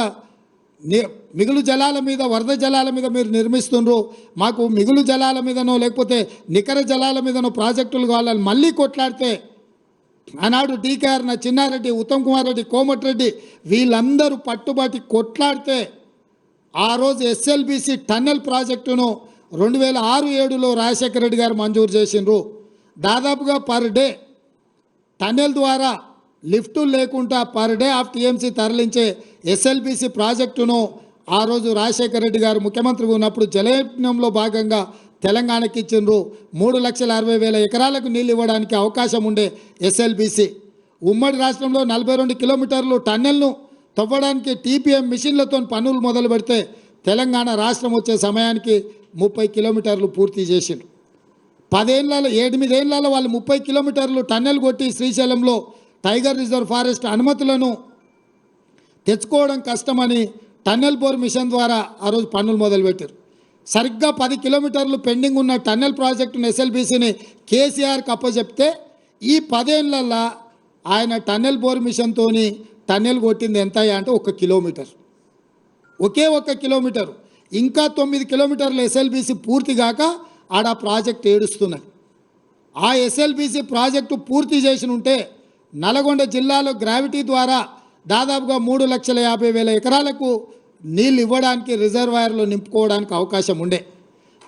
మిగులు జలాల మీద, వరద జలాల మీద మీరు నిర్మిస్తుండ్రు, మాకు మిగులు జలాల మీదనో లేకపోతే నికర జలాల మీదనో ప్రాజెక్టులు కావాలని మళ్ళీ కొట్లాడితే ఆనాడు డీకేఆర్ చిన్నారెడ్డి, ఉత్తమ్ కుమార్ రెడ్డి, కోమటిరెడ్డి వీళ్ళందరూ పట్టుబట్టి కొట్లాడితే ఆ రోజు ఎస్ఎల్బిసి టన్నెల్ ప్రాజెక్టును 2006-07లో రాజశేఖర రెడ్డి గారు మంజూరు చేసిండ్రు. దాదాపుగా పర్ డే టన్నెల్ ద్వారా లిఫ్టు లేకుండా పర్ డే ఆఫ్ టీఎంసీ తరలించే ఎస్ఎల్బిసి ప్రాజెక్టును ఆ రోజు రాజశేఖర రెడ్డి గారు ముఖ్యమంత్రిగా ఉన్నప్పుడు జలయజ్ఞంలో భాగంగా తెలంగాణకి ఇచ్చిండ్రు. 3,60,000 ఎకరాలకు నీళ్ళు ఇవ్వడానికి అవకాశం ఉండే ఎస్ఎల్బిసి ఉమ్మడి రాష్ట్రంలో 42 కిలోమీటర్లు టన్నెల్ను తవ్వడానికి టీపీఎం మిషన్లతో పనులు మొదలు పెడితే తెలంగాణ రాష్ట్రం వచ్చే సమయానికి 30 కిలోమీటర్లు పూర్తి చేసిండ్రు. 8 ఏళ్లలో వాళ్ళు 30 కిలోమీటర్లు టన్నెల్ కొట్టి శ్రీశైలంలో టైగర్ రిజర్వ్ ఫారెస్ట్ అనుమతులను తెచ్చుకోవడం కష్టమని టన్నెల్ బోర్ మిషన్ ద్వారా ఆ రోజు పనులు మొదలుపెట్టారు. సరిగ్గా 10 కిలోమీటర్లు పెండింగ్ ఉన్న టన్నెల్ ప్రాజెక్టును ఎస్ఎల్బిసిని కేసీఆర్కి అప్పచెప్తే ఈ 10 ఏళ్లలో ఆయన టన్నెల్ బోర్ మిషన్తో టన్నెల్ కొట్టింది ఎంత అంటే 1 కిలోమీటర్, ఒకే 1 కిలోమీటర్. ఇంకా 9 కిలోమీటర్లు ఎస్ఎల్బిసి పూర్తి కాక ఆడ ప్రాజెక్ట్ ఏడుస్తున్నది. ఆ ఎస్ఎల్బిసి ప్రాజెక్టు పూర్తి చేసి ఉంటే నల్గొండ జిల్లాలో గ్రావిటీ ద్వారా దాదాపుగా 3,50,000 ఎకరాలకు నీళ్ళు ఇవ్వడానికి రిజర్వాయర్లు నింపుకోవడానికి అవకాశం ఉండే.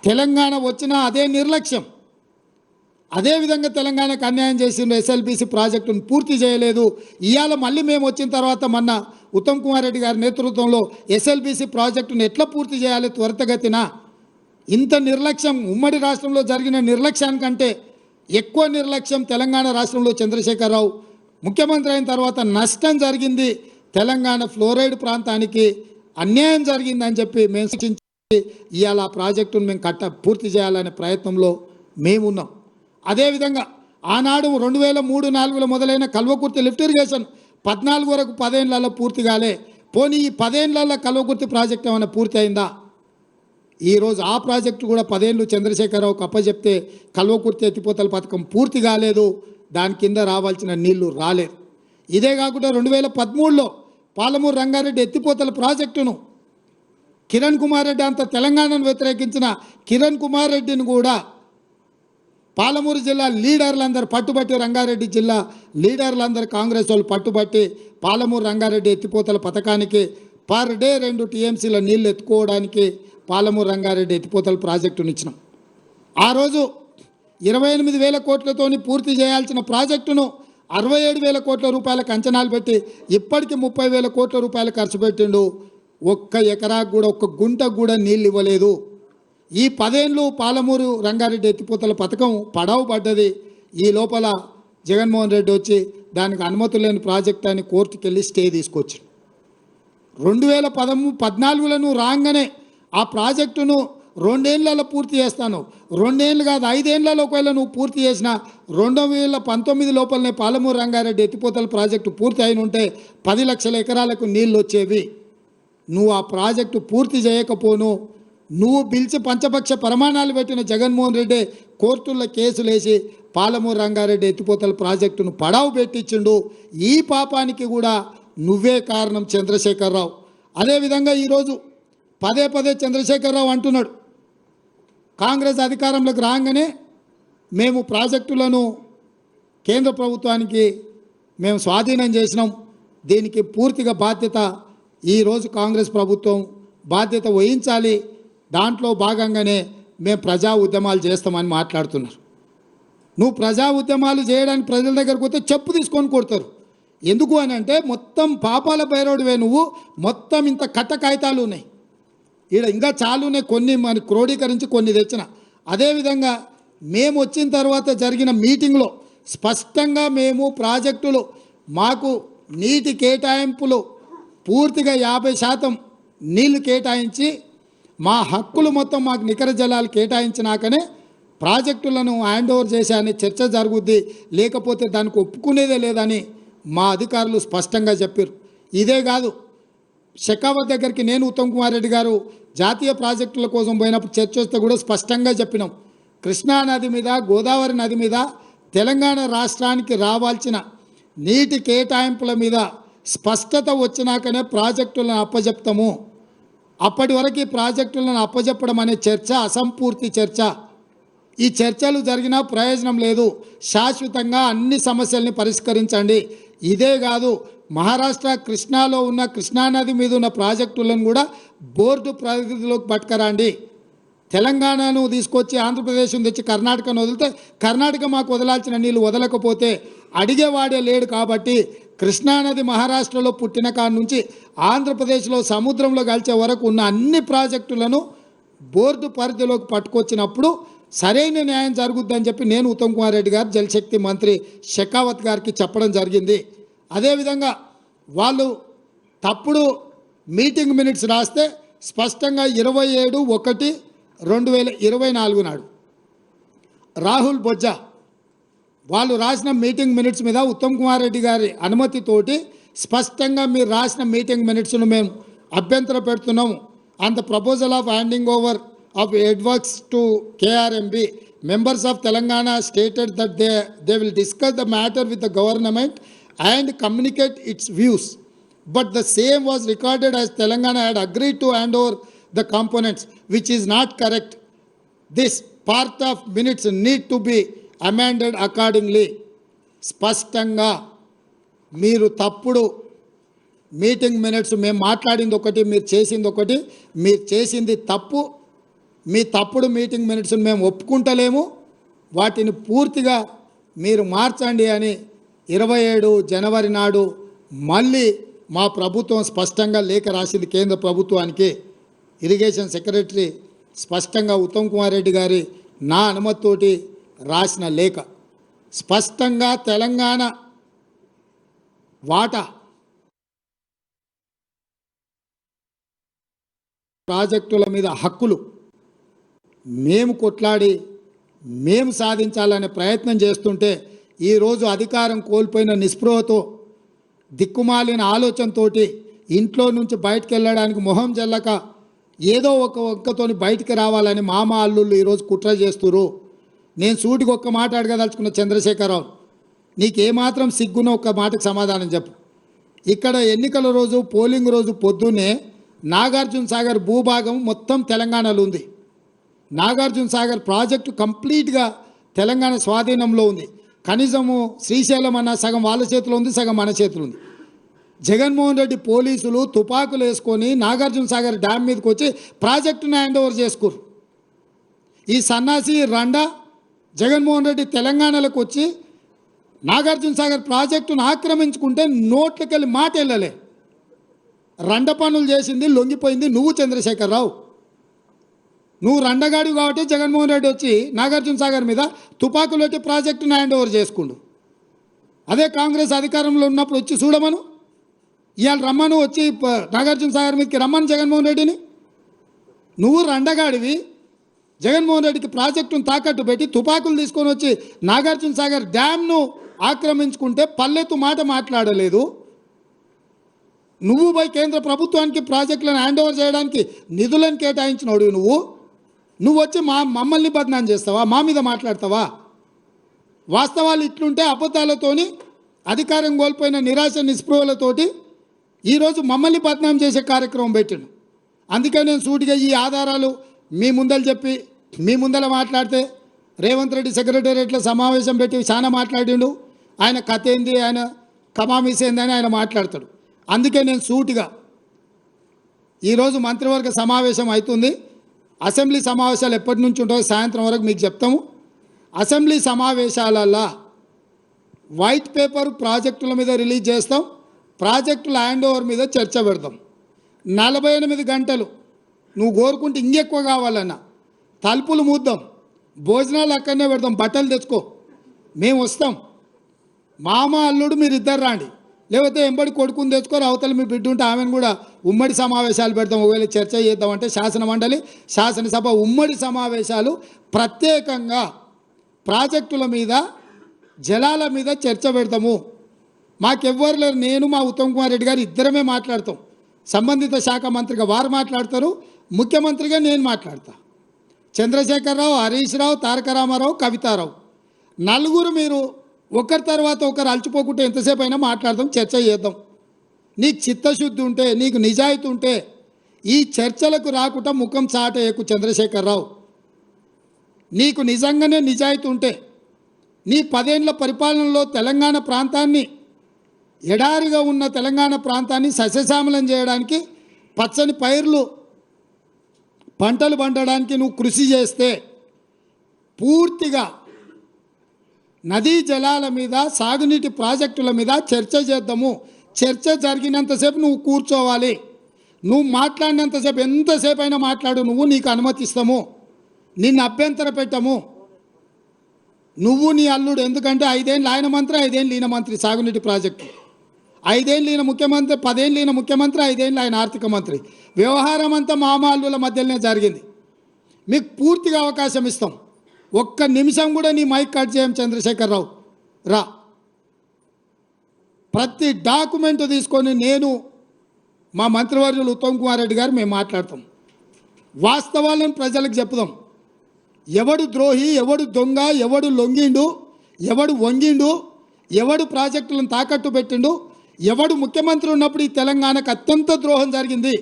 తెలంగాణ వచ్చిన అదే నిర్లక్ష్యం, అదేవిధంగా తెలంగాణకు అన్యాయం చేసిన ఎస్ఎల్బిసి ప్రాజెక్టును పూర్తి చేయలేదు. ఇవాళ మళ్ళీ మేము వచ్చిన తర్వాత మొన్న ఉత్తమ్ కుమార్ రెడ్డి గారి నేతృత్వంలో ఎస్ఎల్బిసి ప్రాజెక్టును ఎట్లా పూర్తి చేయాలి త్వరితగతిన. ఇంత నిర్లక్ష్యం ఉమ్మడి రాష్ట్రంలో జరిగిన నిర్లక్ష్యానికంటే ఎక్కువ నిర్లక్ష్యం తెలంగాణ రాష్ట్రంలో చంద్రశేఖరరావు ముఖ్యమంత్రి అయిన తర్వాత నష్టం జరిగింది. తెలంగాణ ఫ్లోరైడ్ ప్రాంతానికి అన్యాయం జరిగిందని చెప్పి మేము సూచించి ఇవాళ ఆ ప్రాజెక్టును మేము పూర్తి చేయాలనే ప్రయత్నంలో మేమున్నాం. అదేవిధంగా ఆనాడు 2003-2004లో మొదలైన కల్వకుర్తి లిఫ్ట్ ఇరిగేషన్ 14 వరకు 10 ఏళ్లలో పూర్తి కాలే. పోనీ ఈ 10 ఏళ్లలో కల్వకుర్తి ప్రాజెక్ట్ ఏమైనా పూర్తి అయిందా? ఈరోజు ఆ ప్రాజెక్టు కూడా 10 ఏళ్ళు చంద్రశేఖరరావుకు అప్పచెప్తే కల్వకుర్తి ఎత్తిపోతల పథకం పూర్తి కాలేదు, దాని కింద రావాల్సిన నీళ్లు రాలేదు. ఇదే కాకుండా 2013లో పాలమూరు రంగారెడ్డి ఎత్తిపోతల ప్రాజెక్టును కిరణ్ కుమార్ రెడ్డి అంత తెలంగాణను వ్యతిరేకించిన కిరణ్ కుమార్ రెడ్డిని కూడా పాలమూరు జిల్లా లీడర్లందరూ పట్టుబట్టి, రంగారెడ్డి జిల్లా లీడర్లందరూ కాంగ్రెస్ వాళ్ళు పట్టుబట్టి పాలమూరు రంగారెడ్డి ఎత్తిపోతల పథకానికి పర్ డే 2 టీఎంసీల నీళ్లు ఎత్తుకోవడానికి పాలమూరు రంగారెడ్డి ఎత్తిపోతల ప్రాజెక్టును ఇచ్చినాం. ఆ రోజు 28,000 కోట్లతోని పూర్తి చేయాల్సిన ప్రాజెక్టును 67,000 కోట్ల రూపాయలకు అంచనాలు పెట్టి ఇప్పటికి 30,000 కోట్ల రూపాయలు ఖర్చు పెట్టిండు. ఒక్క ఎకరాకు కూడా, ఒక్క గుంటకు కూడా నీళ్ళు ఇవ్వలేదు. ఈ 10 ఏళ్ళు పాలమూరు రంగారెడ్డి ఎత్తిపోతల పథకం పడవ పడ్డది. ఈ లోపల జగన్మోహన్ రెడ్డి వచ్చి దానికి అనుమతి లేని ప్రాజెక్ట్ అని కోర్టుకు వెళ్ళి స్టే తీసుకొచ్చి 2014లో రాగానే ఆ ప్రాజెక్టును 2 ఏళ్లలో పూర్తి చేస్తాను, 2 ఏళ్ళు కాదు 5 ఏళ్లలో ఒకవేళ నువ్వు పూర్తి చేసిన 2019 లోపలనే పాలమూరు రంగారెడ్డి ఎత్తిపోతల ప్రాజెక్టు పూర్తి అయిన ఉంటే 10 లక్షల ఎకరాలకు నీళ్ళు వచ్చేవి. నువ్వు ఆ ప్రాజెక్టు పూర్తి చేయకపోను, నువ్వు పిలిచి పంచపక్ష ప్రమాణాలు పెట్టిన జగన్మోహన్ రెడ్డి కోర్టుల్లో కేసులు వేసి పాలమూరు రంగారెడ్డి ఎత్తిపోతల ప్రాజెక్టును పడావు పెట్టించిండు. ఈ పాపానికి కూడా నువ్వే కారణం చంద్రశేఖరరావు. అదేవిధంగా ఈరోజు పదే చంద్రశేఖరరావు అంటున్నాడు, కాంగ్రెస్ అధికారంలోకి రాగానే మేము ప్రాజెక్టులను కేంద్ర ప్రభుత్వానికి మేము స్వాధీనం చేసినాం, దీనికి పూర్తిగా బాధ్యత ఈరోజు కాంగ్రెస్ ప్రభుత్వం బాధ్యత వహించాలి, దాంట్లో భాగంగానే మేము ప్రజా ఉద్యమాలు చేస్తామని మాట్లాడుతున్నారు. నువ్వు ప్రజా ఉద్యమాలు చేయడానికి ప్రజల దగ్గరకు పోతే చెప్పు తీసుకొని కొడతారు. ఎందుకు అని అంటే మొత్తం పాపాల బైరోడివే నువ్వు, మొత్తం ఇంత కట్ట కాగితాలు ఉన్నాయి ఈడ, ఇంకా చాలు ఉన్నాయి, కొన్ని మనకి క్రోడీకరించి కొన్ని తెచ్చిన. అదేవిధంగా మేము వచ్చిన తర్వాత జరిగిన మీటింగ్లో స్పష్టంగా మేము ప్రాజెక్టులు మాకు నీటి కేటాయింపులు పూర్తిగా 50% నీళ్లు కేటాయించి మా హక్కులు మొత్తం మాకు నికర జలాలు కేటాయించినాకనే ప్రాజెక్టులను హ్యాండ్ ఓవర్ చేశాయని చర్చ జరుగుద్ది, లేకపోతే దానికి ఒప్పుకునేదే లేదని మా అధికారులు స్పష్టంగా చెప్పారు. ఇదే కాదు, షెకావత్ దగ్గరికి నేను ఉత్తమ్ కుమార్ రెడ్డి గారు జాతీయ ప్రాజెక్టుల కోసం పోయినప్పుడు చర్చ వస్తే కూడా స్పష్టంగా చెప్పినాం, కృష్ణా నది మీద గోదావరి నది మీద తెలంగాణ రాష్ట్రానికి రావాల్సిన నీటి కేటాయింపుల మీద స్పష్టత వచ్చినాకనే ప్రాజెక్టులను అప్పజెప్తాము. అప్పటి వరకు ఈ ప్రాజెక్టులను అప్పజెప్పడం అనే చర్చ అసంపూర్తి చర్చ. ఈ చర్చలు జరిగినా ప్రయోజనం లేదు, శాశ్వతంగా అన్ని సమస్యల్ని పరిష్కరించండి. ఇదే కాదు, మహారాష్ట్ర కృష్ణాలో ఉన్న కృష్ణానది మీద ఉన్న ప్రాజెక్టులను కూడా బోర్డు పరిధిలోకి పట్టుకరండి. తెలంగాణను తీసుకొచ్చి ఆంధ్రప్రదేశ్ను తెచ్చి కర్ణాటకను వదిలితే కర్ణాటక మాకు వదలాల్సిన నీళ్ళు వదలకపోతే అడిగేవాడే లేడు. కాబట్టి కృష్ణానది మహారాష్ట్రలో పుట్టిన కాడ నుంచి ఆంధ్రప్రదేశ్లో సముద్రంలో కలిసే వరకు ఉన్న అన్ని ప్రాజెక్టులను బోర్డు పరిధిలోకి పట్టుకొచ్చినప్పుడు సరైన న్యాయం జరుగుద్దని చెప్పి నేను ఉత్తమ్ కుమార్ రెడ్డి గారు జలశక్తి మంత్రి షెకావత్ గారికి చెప్పడం జరిగింది. అదేవిధంగా వాళ్ళు తప్పుడు మీటింగ్ మినిట్స్ రాస్తే స్పష్టంగా 27/1/2024 నాడు రాహుల్ బొజ్జా వాళ్ళు రాసిన మీటింగ్ మినిట్స్ మీద ఉత్తమ్ కుమార్ రెడ్డి గారి అనుమతితోటి స్పష్టంగా మీరు రాసిన మీటింగ్ మినిట్స్ను మేము అభ్యంతర పెడుతున్నాము. On the proposal of handing over of headworks to KRMB, members of Telangana stated that they will discuss the matter with the government and communicate its views. But the same was recorded as Telangana had agreed to hand over the components, which is not correct. This part of minutes need to be amended accordingly. స్పష్టంగా మీరు తప్పుడు meeting minutes, మేము మాట్లాడింది ఒకటి, మీరు చేసింది ఒకటి, మీరు చేసింది తప్పు. మీ తప్పుడు మీటింగ్ మినిట్స్ మేము ఒప్పుకుంటలేము, వాటిని పూర్తిగా మీరు మార్చండి అని 27 జనవరి నాడు మళ్ళీ మా ప్రభుత్వం స్పష్టంగా లేఖ రాసింది కేంద్ర ప్రభుత్వానికి. ఇరిగేషన్ సెక్రటరీ స్పష్టంగా ఉత్తమ్ కుమార్ రెడ్డి గారి నా అనుమతితోటి రాసిన లేఖ స్పష్టంగా తెలంగాణ వాటా ప్రాజెక్టుల మీద హక్కులు మేము కొట్లాడి మేము సాధించాలనే ప్రయత్నం చేస్తుంటే ఈరోజు అధికారం కోల్పోయిన నిస్పృహతో దిక్కుమాలిన ఆలోచనతో ఇంట్లో నుంచి బయటకు వెళ్ళడానికి మొహం చెల్లక ఏదో ఒక ఒక్కతోని బయటికి రావాలని మామ అల్లుళ్ళు ఈరోజు కుట్ర చేస్తున్నారు. నేను సూటికి ఒక్క మాట అడగదలుచుకున్న చంద్రశేఖరరావు, నీకేమాత్రం సిగ్గునో ఒక్క మాటకు సమాధానం చెప్పు. ఇక్కడ ఎన్నికల రోజు పోలింగ్ రోజు పొద్దున్నే నాగార్జున సాగర్ భూభాగం మొత్తం తెలంగాణలో ఉంది. నాగార్జున సాగర్ ప్రాజెక్టు కంప్లీట్గా తెలంగాణ స్వాధీనంలో ఉంది. కనీసము శ్రీశైలం అన్న సగం వాళ్ళ చేతిలో ఉంది, సగం మన చేతిలో ఉంది. జగన్మోహన్ రెడ్డి పోలీసులు తుపాకులు వేసుకొని నాగార్జున సాగర్ డ్యామ్ మీదకి వచ్చి ప్రాజెక్టును హ్యాండ్ ఓవర్ చేసుకోరు. ఈ సన్నాసి రండా జగన్మోహన్ రెడ్డి తెలంగాణలోకి వచ్చి నాగార్జున సాగర్ ప్రాజెక్టును ఆక్రమించుకుంటే నోట్లకెళ్ళి మాట వెళ్ళలే. రండ పనులు చేసింది లొంగిపోయింది నువ్వు చంద్రశేఖరరావు. నువ్వు రండగాడి కాబట్టి జగన్మోహన్ రెడ్డి వచ్చి నాగార్జున సాగర్ మీద తుపాకులు పెట్టి ప్రాజెక్టును హ్యాండ్ ఓవర్ చేసుకుండు. అదే కాంగ్రెస్ అధికారంలో ఉన్నప్పుడు వచ్చి చూడమను, ఇవాళ రమ్మను, వచ్చి నాగార్జున సాగర్ మీదకి రమ్మను జగన్మోహన్ రెడ్డిని. నువ్వు రండగాడివి, జగన్మోహన్ రెడ్డికి ప్రాజెక్టును తాకట్టు పెట్టి తుపాకులు తీసుకొని వచ్చి నాగార్జున సాగర్ డ్యామ్ను ఆక్రమించుకుంటే పల్లెత్తు మాట మాట్లాడలేదు. నువ్వు పోయి కేంద్ర ప్రభుత్వానికి ప్రాజెక్టులను హ్యాండ్ ఓవర్ చేయడానికి నిధులను కేటాయించినోడు నువ్వు వచ్చి మమ్మల్ని బదనాం చేస్తావా, మా మీద మాట్లాడతావా? వాస్తవాలు ఇట్లుంటే అబద్ధాలతోని అధికారం కోల్పోయిన నిరాశ నిస్పృహలతోటి ఈరోజు మమ్మల్ని బదనాం చేసే కార్యక్రమం పెట్టాను. అందుకే నేను సూటిగా ఈ ఆధారాలు మీ ముందర చెప్పి మీ ముందర మాట్లాడితే రేవంత్ రెడ్డి సెక్రటేరియట్లో సమావేశం పెట్టి చాలా మాట్లాడిండు. ఆయన కథ ఏంది, ఆయన కమామిస్ ఏందని ఆయన మాట్లాడతాడు. అందుకే నేను సూటిగా ఈరోజు మంత్రివర్గ సమావేశం అవుతుంది. అసెంబ్లీ సమావేశాలు ఎప్పటి నుంచి ఉంటాయో సాయంత్రం వరకు మీకు చెప్తాము. అసెంబ్లీ సమావేశాలల్లో వైట్ పేపర్ ప్రాజెక్టుల మీద రిలీజ్ చేస్తాం, ప్రాజెక్టుల హ్యాండ్ ఓవర్ మీద చర్చ పెడతాం. 48 గంటలు నువ్వు కోరుకుంటే ఇంకెక్కువ కావాలన్నా తలుపులు మూద్దాం, భోజనాలు అక్కడనే పెడతాం, బట్టలు తెచ్చుకో, మేము వస్తాం. మామ అల్లుడు మీరు ఇద్దరు రాండి, లేకపోతే ఎంబడి కొడుకుని తెచ్చుకొని అవతల మీ బిడ్డ ఉంటే ఆమెను కూడా ఉమ్మడి సమావేశాలు పెడతాం. ఒకవేళ చర్చ చేద్దామంటే శాసనమండలి శాసనసభ ఉమ్మడి సమావేశాలు ప్రత్యేకంగా ప్రాజెక్టుల మీద జలాల మీద చర్చ పెడతాము. మాకెవ్వరు లేరు, నేను మా ఉత్తమ్ కుమార్ రెడ్డి గారు ఇద్దరమే మాట్లాడతాం. సంబంధిత శాఖ మంత్రిగా వారు మాట్లాడతారు, ముఖ్యమంత్రిగా నేను మాట్లాడతా. చంద్రశేఖరరావు, హరీష్ రావు, తారక రామారావు, కవితారావు నలుగురు మీరు ఒకరి తర్వాత ఒకరు అలచిపోకుంటే ఎంతసేపు అయినా మాట్లాడదాం, చర్చ చేద్దాం. నీకు చిత్తశుద్ధి ఉంటే, నీకు నిజాయితీ ఉంటే ఈ చర్చలకు రాకుండా ముఖం చాటేయకు చంద్రశేఖరరావు. నీకు నిజంగానే నిజాయితీ ఉంటే నీ 10 ఏళ్ల పరిపాలనలో తెలంగాణ ప్రాంతాన్ని, ఎడారిగా ఉన్న తెలంగాణ ప్రాంతాన్ని సస్యశ్యామలం చేయడానికి, పచ్చని పైర్లు పంటలు పండడానికి నువ్వు కృషి చేస్తే పూర్తిగా నదీ జలాల మీద సాగునీటి ప్రాజెక్టుల మీద చర్చ చేద్దాము. చర్చ జరిగినంతసేపు నువ్వు కూర్చోవాలి, నువ్వు మాట్లాడినంతసేపు ఎంతసేపు అయినా మాట్లాడు, నువ్వు నీకు అనుమతిస్తాము, నిన్ను అభ్యంతర పెట్టము. నువ్వు నీ అల్లుడు, ఎందుకంటే 5 ఏళ్ళు ఆయన మంత్రి, 5 ఏళ్ళు ఈయన మంత్రి సాగునీటి ప్రాజెక్టు, 5 ఏళ్ళు ఈయన ముఖ్యమంత్రి, 10 ఏళ్ళు ఈయన ముఖ్యమంత్రి, 5 ఏళ్ళు ఆయన ఆర్థిక మంత్రి. వ్యవహారం అంతా మామ అల్లుల మధ్యలోనే జరిగింది. మీకు పూర్తిగా అవకాశం ఇస్తాం. ఒక్క నిమిషం కూడా నీ మైక్ కట్ చేయం చంద్రశేఖరరావు, రా. ప్రతి డాక్యుమెంట్ తీసుకొని నేను మా మంత్రివర్యులు ఉత్తమ్ కుమార్ రెడ్డి గారు మేము మాట్లాడతాం. వాస్తవాలను ప్రజలకు చెప్పుదాం. ఎవడు ద్రోహి, ఎవడు దొంగ, ఎవడు లొంగిండు, ఎవడు వంగిండు, ఎవడు ప్రాజెక్టులను తాకట్టు పెట్టిండు, ఎవడు ముఖ్యమంత్రి ఉన్నప్పుడు ఈ తెలంగాణకు అత్యంత ద్రోహం జరిగింది.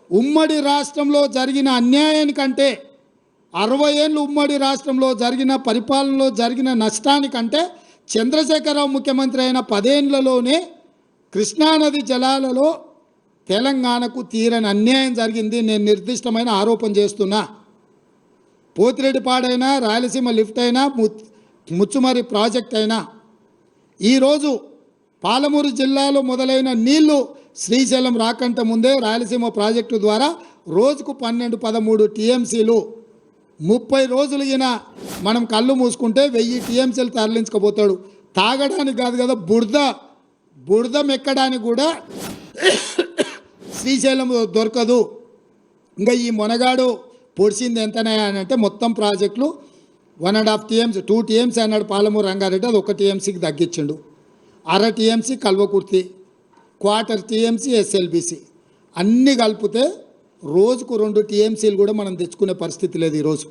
ఉమ్మడి రాష్ట్రంలో జరిగిన అన్యాయానికంటే 60 ఏళ్ళు ఉమ్మడి రాష్ట్రంలో జరిగిన పరిపాలనలో జరిగిన నష్టానికంటే చంద్రశేఖరరావు ముఖ్యమంత్రి అయిన 10 ఏళ్లలోనే కృష్ణానది జలాలలో తెలంగాణకు తీరని అన్యాయం జరిగింది. నేను నిర్దిష్టమైన ఆరోపణ చేస్తున్నా. పోతిరెడ్డిపాడైనా, రాయలసీమ లిఫ్ట్ అయినా, ముచ్చుమరి ప్రాజెక్ట్ అయినా, ఈరోజు పాలమూరు జిల్లాలో మొదలైన నీళ్లు శ్రీశైలం రాకంటే ముందే రాయలసీమ ప్రాజెక్టు ద్వారా రోజుకు 12-13 టీఎంసీలు 30 రోజులు ఈయన మనం కళ్ళు మూసుకుంటే 1000 టీఎంసీలు తరలించకపోతాడు. తాగడానికి కాదు కదా, బురద మెక్కడానికి కూడా శ్రీశైలం దొరకదు. ఇంకా ఈ మొనగాడు పొడిచింది ఎంతనే అని అంటే మొత్తం ప్రాజెక్టులు 1.5 టీఎంసీ 2 టీఎంసీ అన్నాడు పాలమూరు రంగారెడ్డి, అది 1 టీఎంసీకి తగ్గించిండు. 1/2 టీఎంసీ కల్వకుర్తి, 1/4 టీఎంసీ ఎస్ఎల్బిసి, అన్నీ కలిపితే రోజుకు 2 టీఎంసీలు కూడా మనం తెచ్చుకునే పరిస్థితి లేదు. ఈరోజు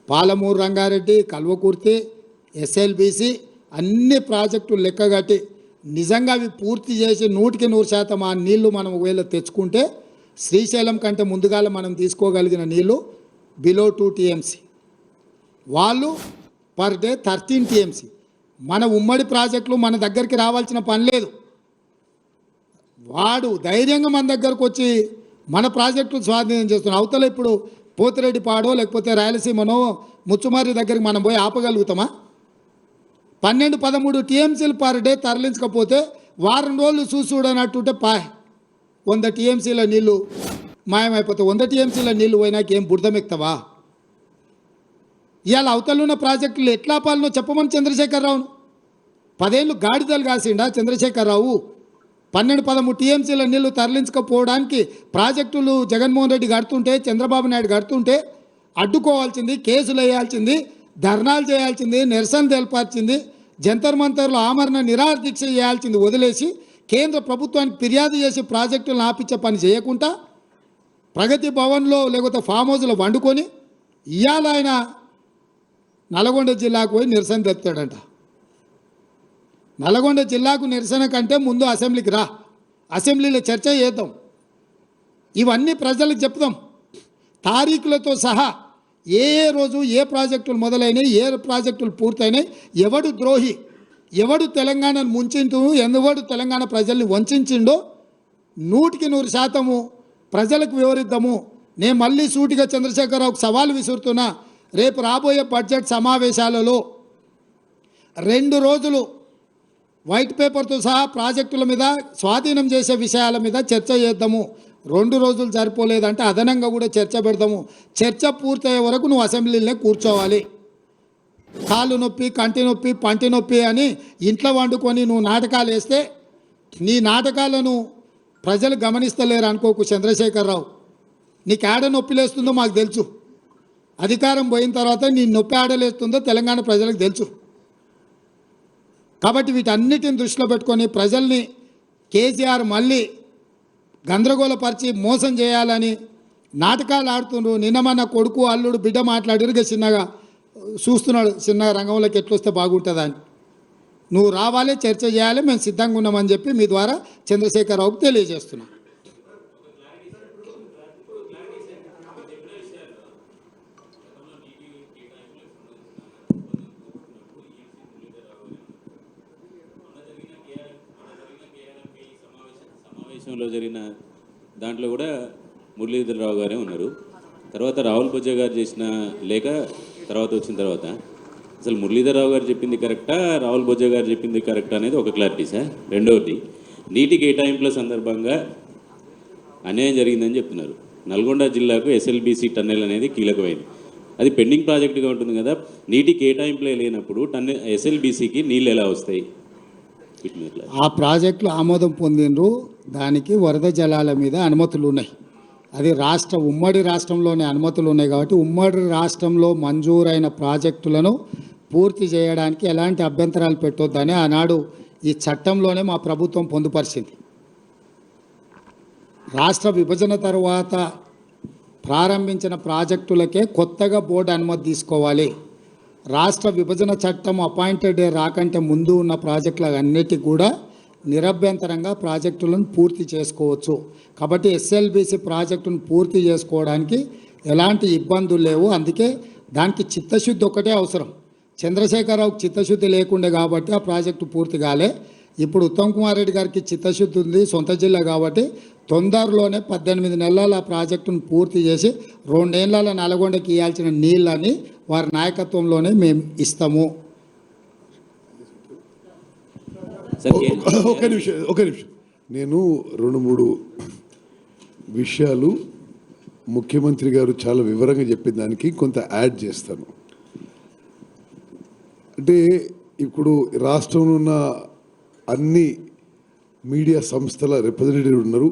పాలమూరు రంగారెడ్డి, కల్వకుర్తి, ఎస్ఎల్బిసి అన్ని ప్రాజెక్టులు లెక్కగట్టి నిజంగా అవి పూర్తి చేసి 100% ఆ నీళ్లు మనం ఒకవేళ తెచ్చుకుంటే శ్రీశైలం కంటే ముందుగాల మనం తీసుకోగలిగిన నీళ్లు బిలో 2 టీఎంసీ, వాళ్ళు పర్ డే 13 టీఎంసీ. మన ఉమ్మడి ప్రాజెక్టులు మన దగ్గరికి రావాల్సిన పని లేదు. వాడు ధైర్యంగా మన దగ్గరకు వచ్చి మన ప్రాజెక్టులు స్వాధీనం చేస్తున్నాం. అవతల ఇప్పుడు పోతిరెడ్డిపాడో లేకపోతే రాయలసీమనో ముచ్చుమారి దగ్గరికి మనం పోయి ఆపగలుగుతామా? 12-13 టీఎంసీలు పర్ డే తరలించకపోతే వారం రోజులు చూడనట్టుంటే 100 టీఎంసీల నీళ్లు మాయమైపోతాయి. 100 టీఎంసీల నీళ్లు పోయినాక ఏం బురదమెక్తావా? ఇవాళ అవతలున్న ప్రాజెక్టులు ఎట్లా పాలనో చెప్పమని చంద్రశేఖరరావును 10 ఏళ్ళు గాడిదలు కాసిండా చంద్రశేఖరరావు? 12-13 టీఎంసీల నీళ్లు తరలించకపోవడానికి ప్రాజెక్టులు జగన్మోహన్ రెడ్డి కడుతుంటే, చంద్రబాబు నాయుడు కడుతుంటే అడ్డుకోవాల్సింది, కేసులు వేయాల్సింది, ధర్నాలు చేయాల్సింది, నిరసన తెలపాల్సింది, జంతర్ మంతర్లో ఆమరణ నిరాహార దీక్ష చేయాల్సింది వదిలేసి కేంద్ర ప్రభుత్వానికి ఫిర్యాదు చేసి ప్రాజెక్టులను ఆపించే పని చేయకుండా ప్రగతి భవన్లో లేకపోతే ఫామ్ హౌస్లో వండుకొని ఇవాళ ఆయన నల్గొండ జిల్లాకు పోయి నిరసన తెలుపుతాడంట. నల్గొండ జిల్లాకు నిరసన కంటే ముందు అసెంబ్లీకి రా, అసెంబ్లీలో చర్చ చేద్దాం, ఇవన్నీ ప్రజలకు చెప్దాం తారీఖులతో సహా. ఏ రోజు ఏ ప్రాజెక్టులు మొదలైనవి, ఏ ప్రాజెక్టులు పూర్తయినాయి, ఎవడు ద్రోహి, ఎవడు తెలంగాణను ముంచిండు, ఎవడు తెలంగాణ ప్రజల్ని వంచిండో 100% ప్రజలకు వివరిద్దాము. నేను మళ్ళీ సూటిగా చంద్రశేఖరరావుకు సవాల్ విసురుతున్నా. రేపు రాబోయే బడ్జెట్ సమావేశాలలో 2 రోజులు వైట్ పేపర్తో సహా ప్రాజెక్టుల మీద స్వాధీనం చేసే విషయాల మీద చర్చ చేద్దాము. 2 రోజులు సరిపోలేదంటే అదనంగా కూడా చర్చ పెడదాము. చర్చ పూర్తయ్యే వరకు నువ్వు అసెంబ్లీలోనే కూర్చోవాలి. కాళ్ళు నొప్పి, కంటి నొప్పి, పంటి నొప్పి అని ఇంట్లో వండుకొని నువ్వు నాటకాలు వేస్తే నీ నాటకాలను ప్రజలు గమనిస్తలేరు అనుకోకు చంద్రశేఖరరావు. నీకు ఆడ నొప్పి లేస్తుందో మాకు తెలుసు. అధికారం పోయిన తర్వాత నీ నొప్పి ఆడలేస్తుందో తెలంగాణ ప్రజలకు తెలుసు. కాబట్టి వీటన్నిటిని దృష్టిలో పెట్టుకొని ప్రజల్ని కేసీఆర్ మళ్ళీ గందరగోళపరిచి మోసం చేయాలని నాటకాలు ఆడుతుండ్రు. నిన్న మన కొడుకు అల్లుడు బిడ్డ మాట్లాడిరుగా చిన్నగా చూస్తున్నాడు, చిన్నగా రంగంలోకి ఎట్లొస్తే బాగుంటుందా అని. నువ్వు రావాలి, చర్చ చేయాలి, మేము సిద్ధంగా ఉన్నామని చెప్పి మీ ద్వారా చంద్రశేఖరరావుకు తెలియజేస్తున్నా. సమావేశంలో జరిగిన దాంట్లో కూడా మురళీధరరావు గారే ఉన్నారు. తర్వాత రాహుల్ బొజ్జా గారు చేసిన లేఖ తర్వాత వచ్చిన తర్వాత అసలు మురళీధరరావు గారు చెప్పింది కరెక్టా, రాహుల్ బొజ్జా గారు చెప్పింది కరెక్టా అనేది ఒక క్లారిటీ సార్. రెండవది, నీటి కేటాయింపుల సందర్భంగా అన్యాయం జరిగిందని చెప్తున్నారు. నల్గొండ జిల్లాకు ఎస్ఎల్బిసి టన్నెల్ అనేది కీలకమైంది. అది పెండింగ్ ప్రాజెక్టుగా ఉంటుంది కదా. నీటి కేటాయింపులే లేనప్పుడు ఎస్ఎల్బిసికి నీళ్ళు ఎలా వస్తాయి? ఆ ప్రాజెక్టులు ఆమోదం పొందినరు, దానికి వరద జలాల మీద అనుమతులు ఉన్నాయి. అది ఉమ్మడి రాష్ట్రంలోనే అనుమతులు ఉన్నాయి కాబట్టి ఉమ్మడి రాష్ట్రంలో మంజూరైన ప్రాజెక్టులను పూర్తి చేయడానికి ఎలాంటి అభ్యంతరాలు పెట్టొద్దని ఆనాడు ఈ చట్టంలోనే మా ప్రభుత్వం పొందుపరిచింది. రాష్ట్ర విభజన తర్వాత ప్రారంభించిన ప్రాజెక్టులకే కొత్తగా బోర్డు అనుమతి తీసుకోవాలి. రాష్ట్ర విభజన చట్టం అపాయింటెడ్ డే రాకంటే ముందు ఉన్న ప్రాజెక్టులు అన్నిటికీ కూడా నిరభ్యంతరంగా ప్రాజెక్టులను పూర్తి చేసుకోవచ్చు. కాబట్టి ఎస్ఎల్బిసి ప్రాజెక్టును పూర్తి చేసుకోవడానికి ఎలాంటి ఇబ్బందులు లేవు. అందుకే దానికి చిత్తశుద్ధి ఒకటే అవసరం. చంద్రశేఖరరావుకి చిత్తశుద్ధి లేకుండే కాబట్టి ఆ ప్రాజెక్టు పూర్తి కాలే. ఇప్పుడు ఉత్తమ్ కుమార్ రెడ్డి గారికి చిత్తశుద్ధి ఉంది, సొంత జిల్లా కాబట్టి తొందరలోనే 18 నెలల ఆ ప్రాజెక్టును పూర్తి చేసి 2 ఏళ్ల నల్గొండకి ఇవ్వాల్సిన నీళ్ళని వారి నాయకత్వంలోనే మేము ఇస్తాము. ఒక నిమిషం నేను 2-3 విషయాలు ముఖ్యమంత్రి గారు చాలా వివరంగా చెప్పిన దానికి కొంత యాడ్ చేస్తాను. అంటే ఇప్పుడు రాష్ట్రంలో ఉన్న అన్ని మీడియా సంస్థల రిప్రజెంటేటివ్ ఉన్నారు.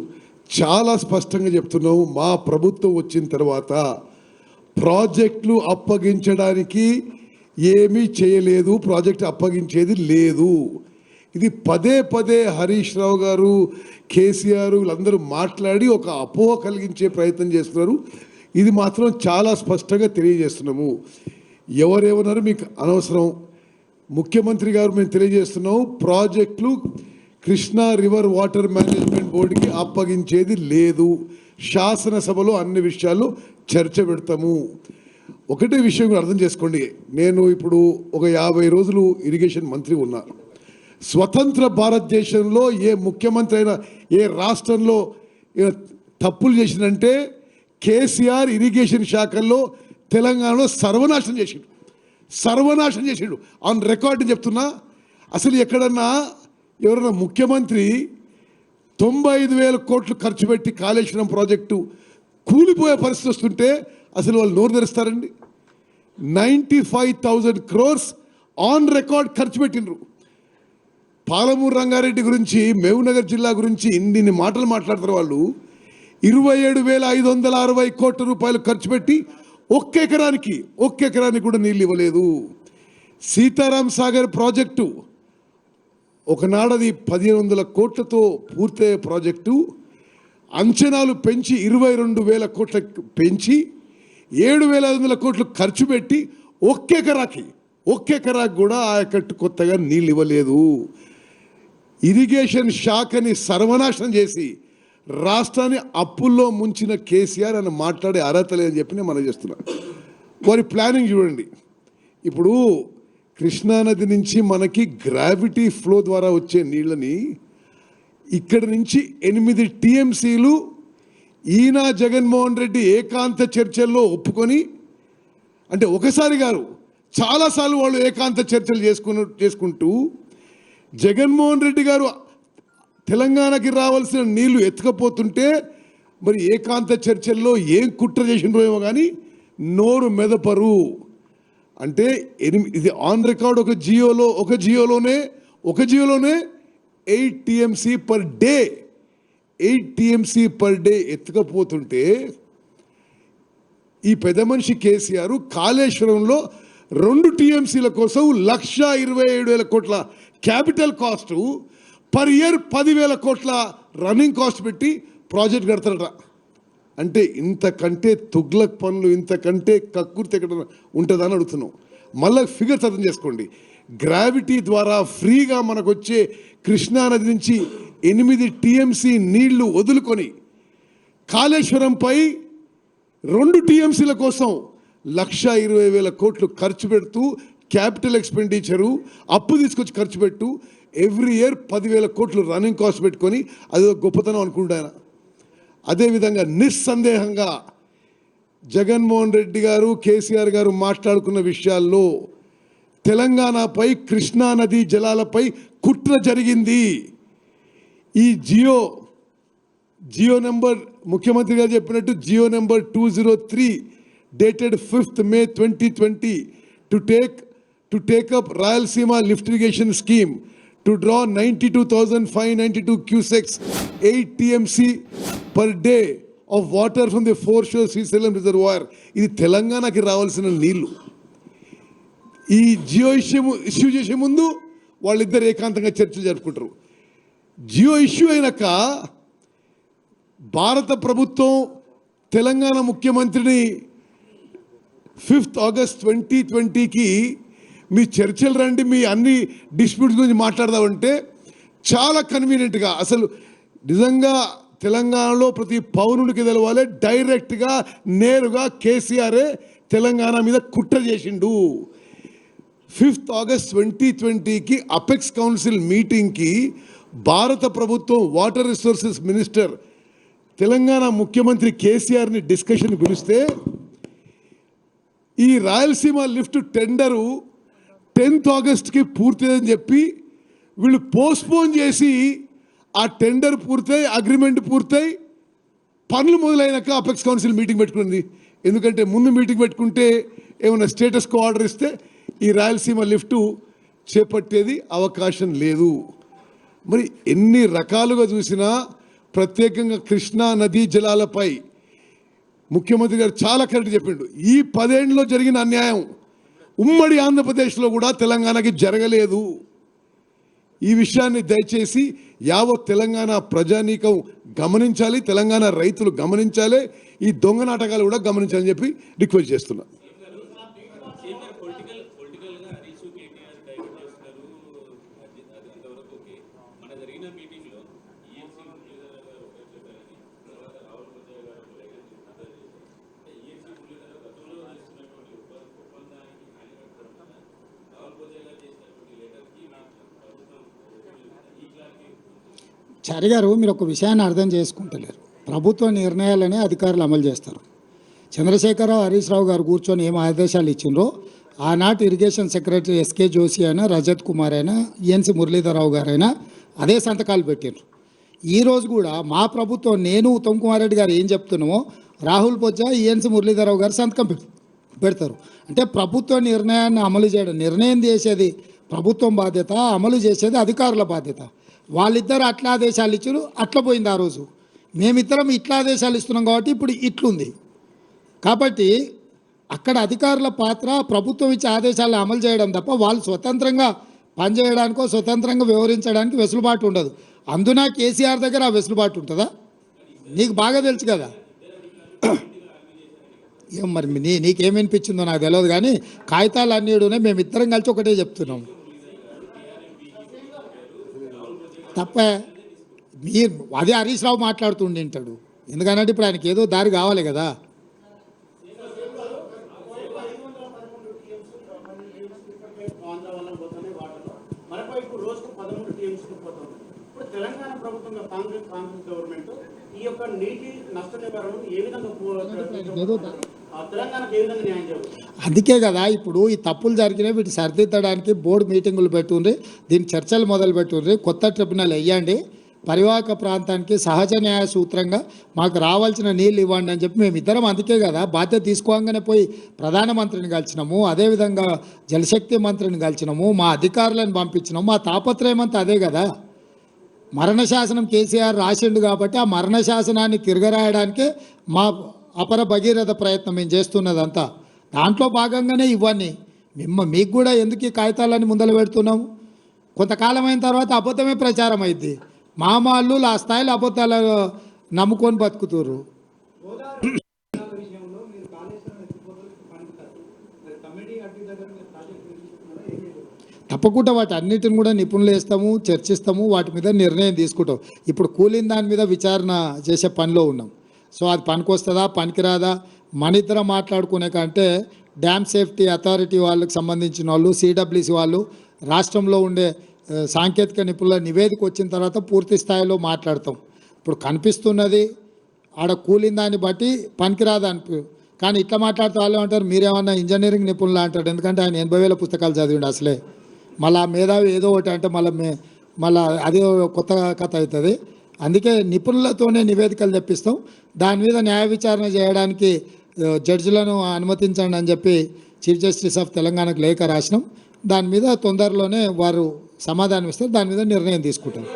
చాలా స్పష్టంగా చెప్తున్నాము, మా ప్రభుత్వం వచ్చిన తర్వాత ప్రాజెక్టులు అప్పగించడానికి ఏమీ చేయలేదు, ప్రాజెక్టు అప్పగించేది లేదు. ఇది పదే పదే హరీష్ రావు గారు, కేసీఆర్ వీళ్ళందరూ మాట్లాడి ఒక అపోహ కలిగించే ప్రయత్నం చేస్తున్నారు. ఇది మాత్రం చాలా స్పష్టంగా తెలియజేస్తున్నాము. ఎవరేమన్నారు మీకు అనవసరం. ముఖ్యమంత్రి గారు మేము తెలియజేస్తున్నాము, ప్రాజెక్టులు కృష్ణా రివర్ వాటర్ మేనేజ్మెంట్ బోర్డుకి అప్పగించేది లేదు. శాసనసభలో అన్ని విషయాలు చర్చ పెడతాము. ఒకటే విషయం కూడా అర్థం చేసుకోండి, నేను ఇప్పుడు ఒక 50 రోజులు ఇరిగేషన్ మంత్రి ఉన్నా. స్వతంత్ర భారతదేశంలో ఏ ముఖ్యమంత్రి అయినా ఏ రాష్ట్రంలో తప్పులు చేసిందంటే కేసీఆర్ ఇరిగేషన్ శాఖల్లో తెలంగాణలో సర్వనాశనం చేసిండు. ఆన్ రికార్డు చెప్తున్నా. అసలు ఎక్కడన్నా ఎవరైనా ముఖ్యమంత్రి 95,000 కోట్లు ఖర్చు పెట్టి కాళేశ్వరం ప్రాజెక్టు కూలిపోయే పరిస్థితి వస్తుంటే అసలు వాళ్ళు నోరు తెరుస్తారండి? 95,000 crores ఆన్ రికార్డ్ ఖర్చు పెట్టినరు. పాలమూరు రంగారెడ్డి గురించి, మహబూబ్నగర్ జిల్లా గురించి ఇన్ని మాటలు మాట్లాడతారు వాళ్ళు. 27,560 కోట్ల రూపాయలు ఖర్చు పెట్టి ఒక్క ఎకరానికి కూడా నీళ్ళు ఇవ్వలేదు. సీతారాం సాగర్ ప్రాజెక్టు ఒకనాడది 1,500 కోట్లతో పూర్తయ్యే ప్రాజెక్టు అంచనాలు పెంచి 22,000 కోట్లకు పెంచి 7,500 కోట్లు ఖర్చు పెట్టి ఒక్క ఎకరాకి కూడా ఆయకట్టు కొత్తగా నీళ్ళు ఇవ్వలేదు. ఇరిగేషన్ శాఖని సర్వనాశనం చేసి రాష్ట్రాన్ని అప్పుల్లో ముంచిన కేసీఆర్ అని మాట్లాడే అర్హత లేదని చెప్పి నేను మనం చేస్తున్నాను. వారి ప్లానింగ్ చూడండి. ఇప్పుడు కృష్ణానది నుంచి మనకి గ్రావిటీ ఫ్లో ద్వారా వచ్చే నీళ్ళని ఇక్కడి నుంచి 8 TMCలు ఈయన జగన్మోహన్ రెడ్డి ఏకాంత చర్చల్లో ఒప్పుకొని, అంటే ఒకసారి గారు చాలాసార్లు వాళ్ళు ఏకాంత చర్చలు చేసుకుంటూ జగన్మోహన్ రెడ్డి గారు తెలంగాణకి రావాల్సిన నీళ్లు ఎత్తుకపోతుంటే మరి ఏకాంత చర్చల్లో ఏం కుట్ర చేసినో ఏమో కానీ నోరు మెదపరు. అంటే ఇది ఆన్ రికార్డ్. ఒక జియోలోనే 8 TMC పర్ డే ఎత్తుకపోతుంటే ఈ పెద్ద మనిషి కేసీఆర్ కాళేశ్వరంలో 2 TMCల కోసం 1,27,000 కోట్ల క్యాపిటల్ కాస్ట్, పర్ ఇయర్ 10,000 కోట్ల రన్నింగ్ కాస్ట్ పెట్టి ప్రాజెక్ట్ కడతారట. అంటే ఇంతకంటే తుగ్లక్ పనులు, ఇంతకంటే కక్కుర్తి ఎక్కడ ఉంటుందని అడుగుతున్నాం. మళ్ళీ ఫిగర్స్ అర్థం చేసుకోండి. గ్రావిటీ ద్వారా ఫ్రీగా మనకు వచ్చే కృష్ణానది నుంచి 8 TMC నీళ్లు వదులుకొని కాళేశ్వరంపై 2 TMCల కోసం 1,20,000 కోట్లు ఖర్చు పెడుతూ క్యాపిటల్ ఎక్స్పెండిచరు అప్పు తీసుకొచ్చి ఖర్చు పెట్టు ఎవ్రీ ఇయర్ 10,000 కోట్లు రన్నింగ్ కాస్ట్ పెట్టుకొని అది గొప్పతనం అనుకుంటాను. అదేవిధంగా నిస్సందేహంగా జగన్మోహన్ రెడ్డి గారు, కేసీఆర్ గారు మాట్లాడుకున్న విషయాల్లో తెలంగాణపై, కృష్ణానది జలాలపై కుట్ర జరిగింది. ఈ జియో నెంబర్ ముఖ్యమంత్రి గారు చెప్పినట్టు GO number 203 dated 5th May 2020 to take up Rayalaseema lift irrigation scheme to draw 92,592 cusecs 8 TMC per day of water from the foreshore Srisalem reservoir. ఇది తెలంగాణకి రావాల్సిన నీళ్లు. ఈ జియో ఇష్యూ చేసే ముందు వాళ్ళిద్దరు ఏకాంతంగా చర్చలు జరుపుకుంటారు. జియో ఇష్యూ అయినాక భారత ప్రభుత్వం తెలంగాణ ముఖ్యమంత్రిని 5th August 2020కి మీ చర్చలు రండి, మీ అన్ని డిస్ప్యూట్స్ గురించి మాట్లాడదామంటే చాలా కన్వీనియంట్గా, అసలు నిజంగా తెలంగాణలో ప్రతి పౌరునికి తెలవాలి. డైరెక్ట్గా నేరుగా కేసీఆరే తెలంగాణ మీద కుట్ర చేసిండు. 5th ఆగస్ట్ 2020కి అపెక్స్ కౌన్సిల్ మీటింగ్కి భారత ప్రభుత్వం వాటర్ రిసోర్సెస్ మినిస్టర్ తెలంగాణ ముఖ్యమంత్రి కేసీఆర్ని డిస్కషన్ పిలిస్తే ఈ రాయలసీమ లిఫ్ట్ టెండరు 10th ఆగస్ట్కి పూర్తయిందని చెప్పి వీళ్ళు పోస్ట్పోన్ చేసి ఆ టెండర్ పూర్తయి అగ్రిమెంట్ పూర్తయి పనులు మొదలైనాక అపెక్స్ కౌన్సిల్ మీటింగ్ పెట్టుకుంది. ఎందుకంటే ముందు మీటింగ్ పెట్టుకుంటే ఏమైనా స్టేటస్ కో ఆర్డర్ ఇస్తే ఈ రాయలసీమ లిఫ్టు చేపట్టేది అవకాశం లేదు. మరి ఎన్ని రకాలుగా చూసినా ప్రత్యేకంగా కృష్ణా నదీ జలాలపై ముఖ్యమంత్రి గారు చాలా కరెక్ట్ చెప్పిండు. ఈ 10 ఏళ్ళలో జరిగిన అన్యాయం ఉమ్మడి ఆంధ్రప్రదేశ్లో కూడా తెలంగాణకి జరగలేదు. ఈ విషయాన్ని దయచేసి యావత్ తెలంగాణ ప్రజానీకం గమనించాలి, తెలంగాణ రైతులు గమనించాలి, ఈ దొంగ నాటకాలు కూడా గమనించాలని చెప్పి రిక్వెస్ట్ చేస్తున్నా. చారి గారు, మీరు ఒక విషయాన్ని అర్థం చేసుకుంటలేరు. ప్రభుత్వ నిర్ణయాలనే అధికారులు అమలు చేస్తారు. చంద్రశేఖరరావు, హరీష్ రావు గారు కూర్చొని ఏం ఆదేశాలు ఇచ్చిండ్రో ఆనాటి ఇరిగేషన్ సెక్రటరీ ఎస్కే జోషి అయినా, రజత్ కుమార్ అయినా, ఈఎన్సి మురళీధరరావు గారైనా అదే సంతకాలు పెట్టిండ్రు. ఈరోజు కూడా మా ప్రభుత్వం, నేను ఉత్తమ్ కుమార్ రెడ్డి గారు ఏం చెప్తున్నామో రాహుల్ పొజ్జా, ఈఎన్సి మురళీధరరావు గారు సంతకం పెడతారు. అంటే ప్రభుత్వ నిర్ణయాన్ని అమలు చేయడం, నిర్ణయం చేసేది ప్రభుత్వం బాధ్యత, అమలు చేసేది అధికారుల బాధ్యత. వాళ్ళిద్దరు అట్లా ఆదేశాలు ఇచ్చారు, అట్లా పోయింది. ఆ రోజు మేమిద్దరం ఇట్లా ఆదేశాలు ఇస్తున్నాం కాబట్టి ఇప్పుడు ఇట్లుంది. కాబట్టి అక్కడ అధికారుల పాత్ర ప్రభుత్వం ఇచ్చే ఆదేశాలను అమలు చేయడం తప్ప వాళ్ళు స్వతంత్రంగా పనిచేయడానికో స్వతంత్రంగా వ్యవహరించడానికి వెసులుబాటు ఉండదు. అందున కేసీఆర్ దగ్గర ఆ వెసులుబాటు ఉంటుందా? నీకు బాగా తెలుసు కదా. ఏం మరి నీకేమనిపించిందో నాకు తెలియదు, కానీ కాగితాలు అన్నీ మేమిద్దరం కలిసి ఒకటే చెప్తున్నాం. తప్ప మీరు అదే హరీష్ రావు మాట్లాడుతుండింటాడు. ఎందుకంటే ఇప్పుడు ఆయనకి ఏదో దారి కావాలి కదా. తెలంగాణ ప్రభుత్వంలో కాంగ్రెస్ గవర్నమెంట్ ఈ యొక్క నీటి నష్ట నివారణ ఏ విధంగా తెలంగాణకు ఏ విధంగా న్యాయం చేయాలి? అందుకే కదా ఇప్పుడు ఈ తప్పులు జరిగినాయి, వీటి సరిదిద్దడానికి బోర్డు మీటింగులు పెట్టుండ్రి, దీని చర్చలు మొదలు పెట్టుండ్రి, కొత్త ట్రిబ్యునల్ వేయండి, పరివాహక ప్రాంతానికి సహజ న్యాయ సూత్రంగా మాకు రావాల్సిన నీళ్ళు ఇవ్వండి అని చెప్పి మేమిద్దరం అందుకే కదా బాధ్యత తీసుకోగానే పోయి ప్రధానమంత్రిని కలిసినాము, అదేవిధంగా జలశక్తి మంత్రిని కలిసినాము, మా అధికారులను పంపించినాము. మా తాపత్రయం అంతా అదే కదా. మరణ శాసనం కేసీఆర్ రాసిండు కాబట్టి ఆ మరణ శాసనాన్ని తిరగరాయడానికే మా అపర భగీరథ ప్రయత్నం మేము చేస్తున్నదంతా. దాంట్లో భాగంగానే ఇవన్నీ మీకు కూడా ఎందుకు ఈ కాగితాలన్నీ ముందలు పెడుతున్నాము. కొంతకాలం అయిన తర్వాత అబద్ధమే ప్రచారం అయింది. మామాళ్ళు ఆ స్థాయిలో అబద్ధాలు నమ్ముకొని బతుకుతున్నారు. తప్పకుండా వాటి అన్నిటిని కూడా నిపుణులు వేస్తాము, చర్చిస్తాము, వాటి మీద నిర్ణయం తీసుకుంటాం. ఇప్పుడు కూలిన దాని మీద విచారణ చేసే పనిలో ఉన్నాం. సో అది పనికొస్తుందా పనికిరాదా మన ఇద్దరం మాట్లాడుకునే కంటే డ్యామ్ సేఫ్టీ అథారిటీ వాళ్ళకి సంబంధించిన వాళ్ళు, సిడబ్ల్యూసి వాళ్ళు, రాష్ట్రంలో ఉండే సాంకేతిక నిపుణుల నివేదిక వచ్చిన తర్వాత పూర్తి స్థాయిలో మాట్లాడతాం. ఇప్పుడు కనిపిస్తున్నది ఆడ కూలిన దాన్ని బట్టి పనికిరాదా అనిపి, కానీ ఇట్లా మాట్లాడుతూ వాళ్ళు అంటారు మీరేమన్నా ఇంజనీరింగ్ నిపుణులు అంటాడు. ఎందుకంటే ఆయన 80,000 పుస్తకాలు చదివిండు అసలే. మళ్ళీ మేధావి ఏదో ఒకటి అంటే మళ్ళీ అదే కొత్త కథ అవుతుంది. అందుకే నిపుణులతోనే నివేదికలు తెప్పిస్తాం. దాని మీద న్యాయ విచారణ చేయడానికి జడ్జిలను అనుమతించండి అని చెప్పి చీఫ్ జస్టిస్ ఆఫ్ తెలంగాణకు లేఖ రాసినాం. దాని మీద తొందరలోనే వారు సమాధానం ఇస్తారు, దాని మీద నిర్ణయం తీసుకుంటారు.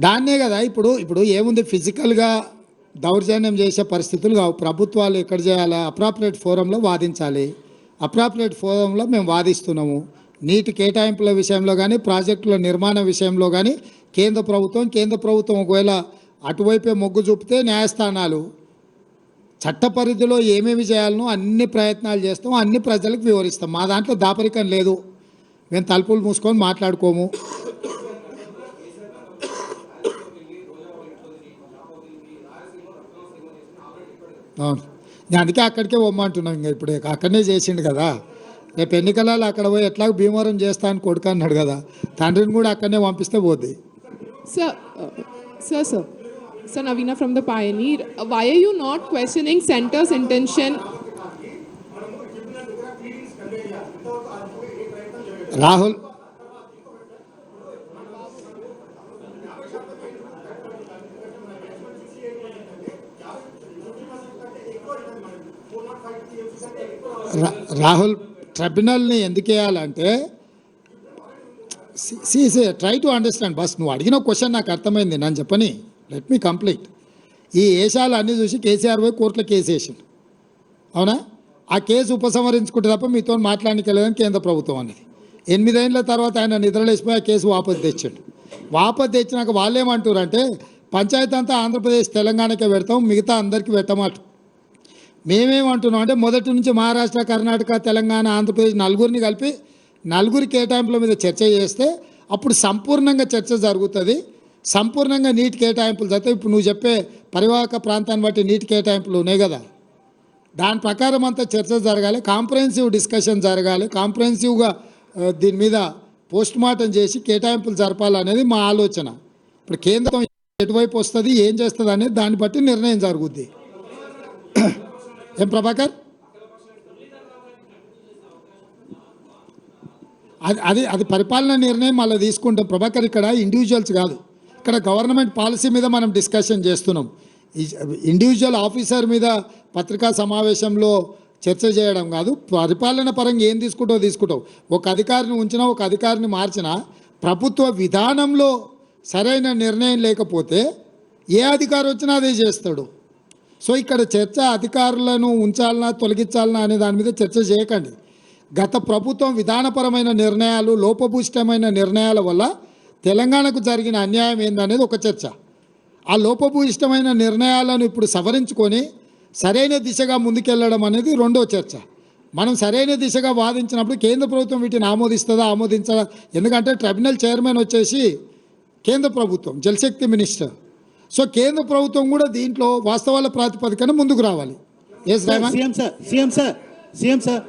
దాన్నే కదా ఇప్పుడు ఏముంది, ఫిజికల్గా దౌర్జన్యం చేసే పరిస్థితులు కావు. ప్రభుత్వాలు ఎక్కడ చేయాలా, అప్రాప్రియేట్ ఫోరంలో వాదించాలి. అప్రాప్రియేట్ ఫోరంలో మేము వాదిస్తున్నాము. నీటి కేటాయింపుల విషయంలో కానీ, ప్రాజెక్టుల నిర్మాణ విషయంలో కానీ కేంద్ర ప్రభుత్వం ఒకవేళ అటువైపే మొగ్గు చూపితే న్యాయస్థానాలు చట్ట పరిధిలో ఏమేమి చేయాలనో అన్ని ప్రయత్నాలు చేస్తాం, అన్ని ప్రజలకు వివరిస్తాం. మా దాంట్లో దాపరికం లేదు, మేము తలుపులు మూసుకొని మాట్లాడుకోము. అవును, నేను అందుకే అక్కడికే పోమ్మంటున్నాం. ఇంకా ఇప్పుడు అక్కడనే చేసిండు కదా, రేపు ఎన్నికలలో అక్కడ పోయి ఎట్లా భీమవరం చేస్తా అని కొడుకు అన్నాడు కదా, తండ్రిని కూడా అక్కడనే పంపిస్తే పోద్ది. Sir, Navina from the Pioneer. Why are you not questioning Centre's intention? Rahul, Rahul ట్రిబ్యునల్ని ఎందుకు వేయాలంటే ట్రై టు అండర్స్టాండ్. బస్ నువ్వు అడిగిన క్వశ్చన్ నాకు అర్థమైంది, నేను చెప్పని లెట్ మీ కంప్లీట్. ఈ ఏషాలు అన్నీ చూసి కేసీఆర్ పోయి కోర్టులో కేసు వేసిండు, అవునా? ఆ కేసు ఉపసంహరించుకుంటే తప్ప మీతో మాట్లాడడానికి వెళ్ళదని కేంద్ర ప్రభుత్వం అన్నది. 8 ఏళ్ళ తర్వాత ఆయన నిద్రలేసిపోయి ఆ కేసు వాపసు తెచ్చాడు. వాపసు తెచ్చినాక వాళ్ళు ఏమంటారంటే పంచాయతీ అంతా ఆంధ్రప్రదేశ్ తెలంగాణకే పెడతాం, మిగతా అందరికీ పెట్టమాట. మేమేమంటున్నాం అంటే మొదటి నుంచి మహారాష్ట్ర, కర్ణాటక, తెలంగాణ, ఆంధ్రప్రదేశ్ నలుగురిని కలిపి నలుగురి కేటాయింపుల మీద చర్చ చేస్తే అప్పుడు సంపూర్ణంగా చర్చ జరుగుతుంది, సంపూర్ణంగా నీటి కేటాయింపులు జరుగుతాయి. ఇప్పుడు నువ్వు చెప్పే పరివాహక ప్రాంతాన్ని బట్టి నీటి కేటాయింపులు ఉన్నాయి కదా, దాని ప్రకారం అంతా చర్చ జరగాలి, కాంప్రహెన్సివ్ డిస్కషన్ జరగాలి, కాంప్రహెన్సివ్గా దీని మీద పోస్ట్ మార్టం చేసి కేటాయింపులు జరపాలనేది మా ఆలోచన. ఇప్పుడు కేంద్రం ఎటువైపు వస్తుంది, ఏం చేస్తుంది అనేది దాన్ని బట్టి నిర్ణయం జరుగుద్ది. ఏం ప్రభాకర్, అది పరిపాలన నిర్ణయం మళ్ళీ తీసుకుంటాం ప్రభాకర్. ఇక్కడ ఇండివిజువల్స్ కాదు, ఇక్కడ గవర్నమెంట్ పాలసీ మీద మనం డిస్కషన్ చేస్తున్నాం. ఇండివిజువల్ ఆఫీసర్ మీద పత్రికా సమావేశంలో చర్చ చేయడం కాదు. పరిపాలన పరంగా ఏం తీసుకుంటావు. ఒక అధికారిని ఉంచినా, ఒక అధికారిని మార్చినా ప్రభుత్వ విధానంలో సరైన నిర్ణయం లేకపోతే ఏ అధికారి వచ్చినా అదే చేస్తాడు. సో ఇక్కడ చర్చ అధికారులను ఉంచాలనా తొలగించాలనా అనే దాని మీద చర్చ చేయకండి. గత ప్రభుత్వం విధానపరమైన నిర్ణయాలు, లోపభూయిష్టమైన నిర్ణయాల వల్ల తెలంగాణకు జరిగిన అన్యాయం ఏందనేది ఒక చర్చ. ఆ లోపభూయిష్టమైన నిర్ణయాలను ఇప్పుడు సవరించుకొని సరైన దిశగా ముందుకెళ్ళడం అనేది రెండో చర్చ. మనం సరైన దిశగా వాదించినప్పుడు కేంద్ర ప్రభుత్వం వీటిని ఆమోదించదా? ఎందుకంటే ట్రిబ్యునల్ చైర్మన్ వచ్చేసి కేంద్ర ప్రభుత్వం, జలశక్తి మినిస్టర్. సో కేంద్ర ప్రభుత్వం కూడా దీంట్లో వాస్తవాల ప్రాతిపదికన ముందుకు రావాలి. ఎస్ రైమాన్. సీఎం సార్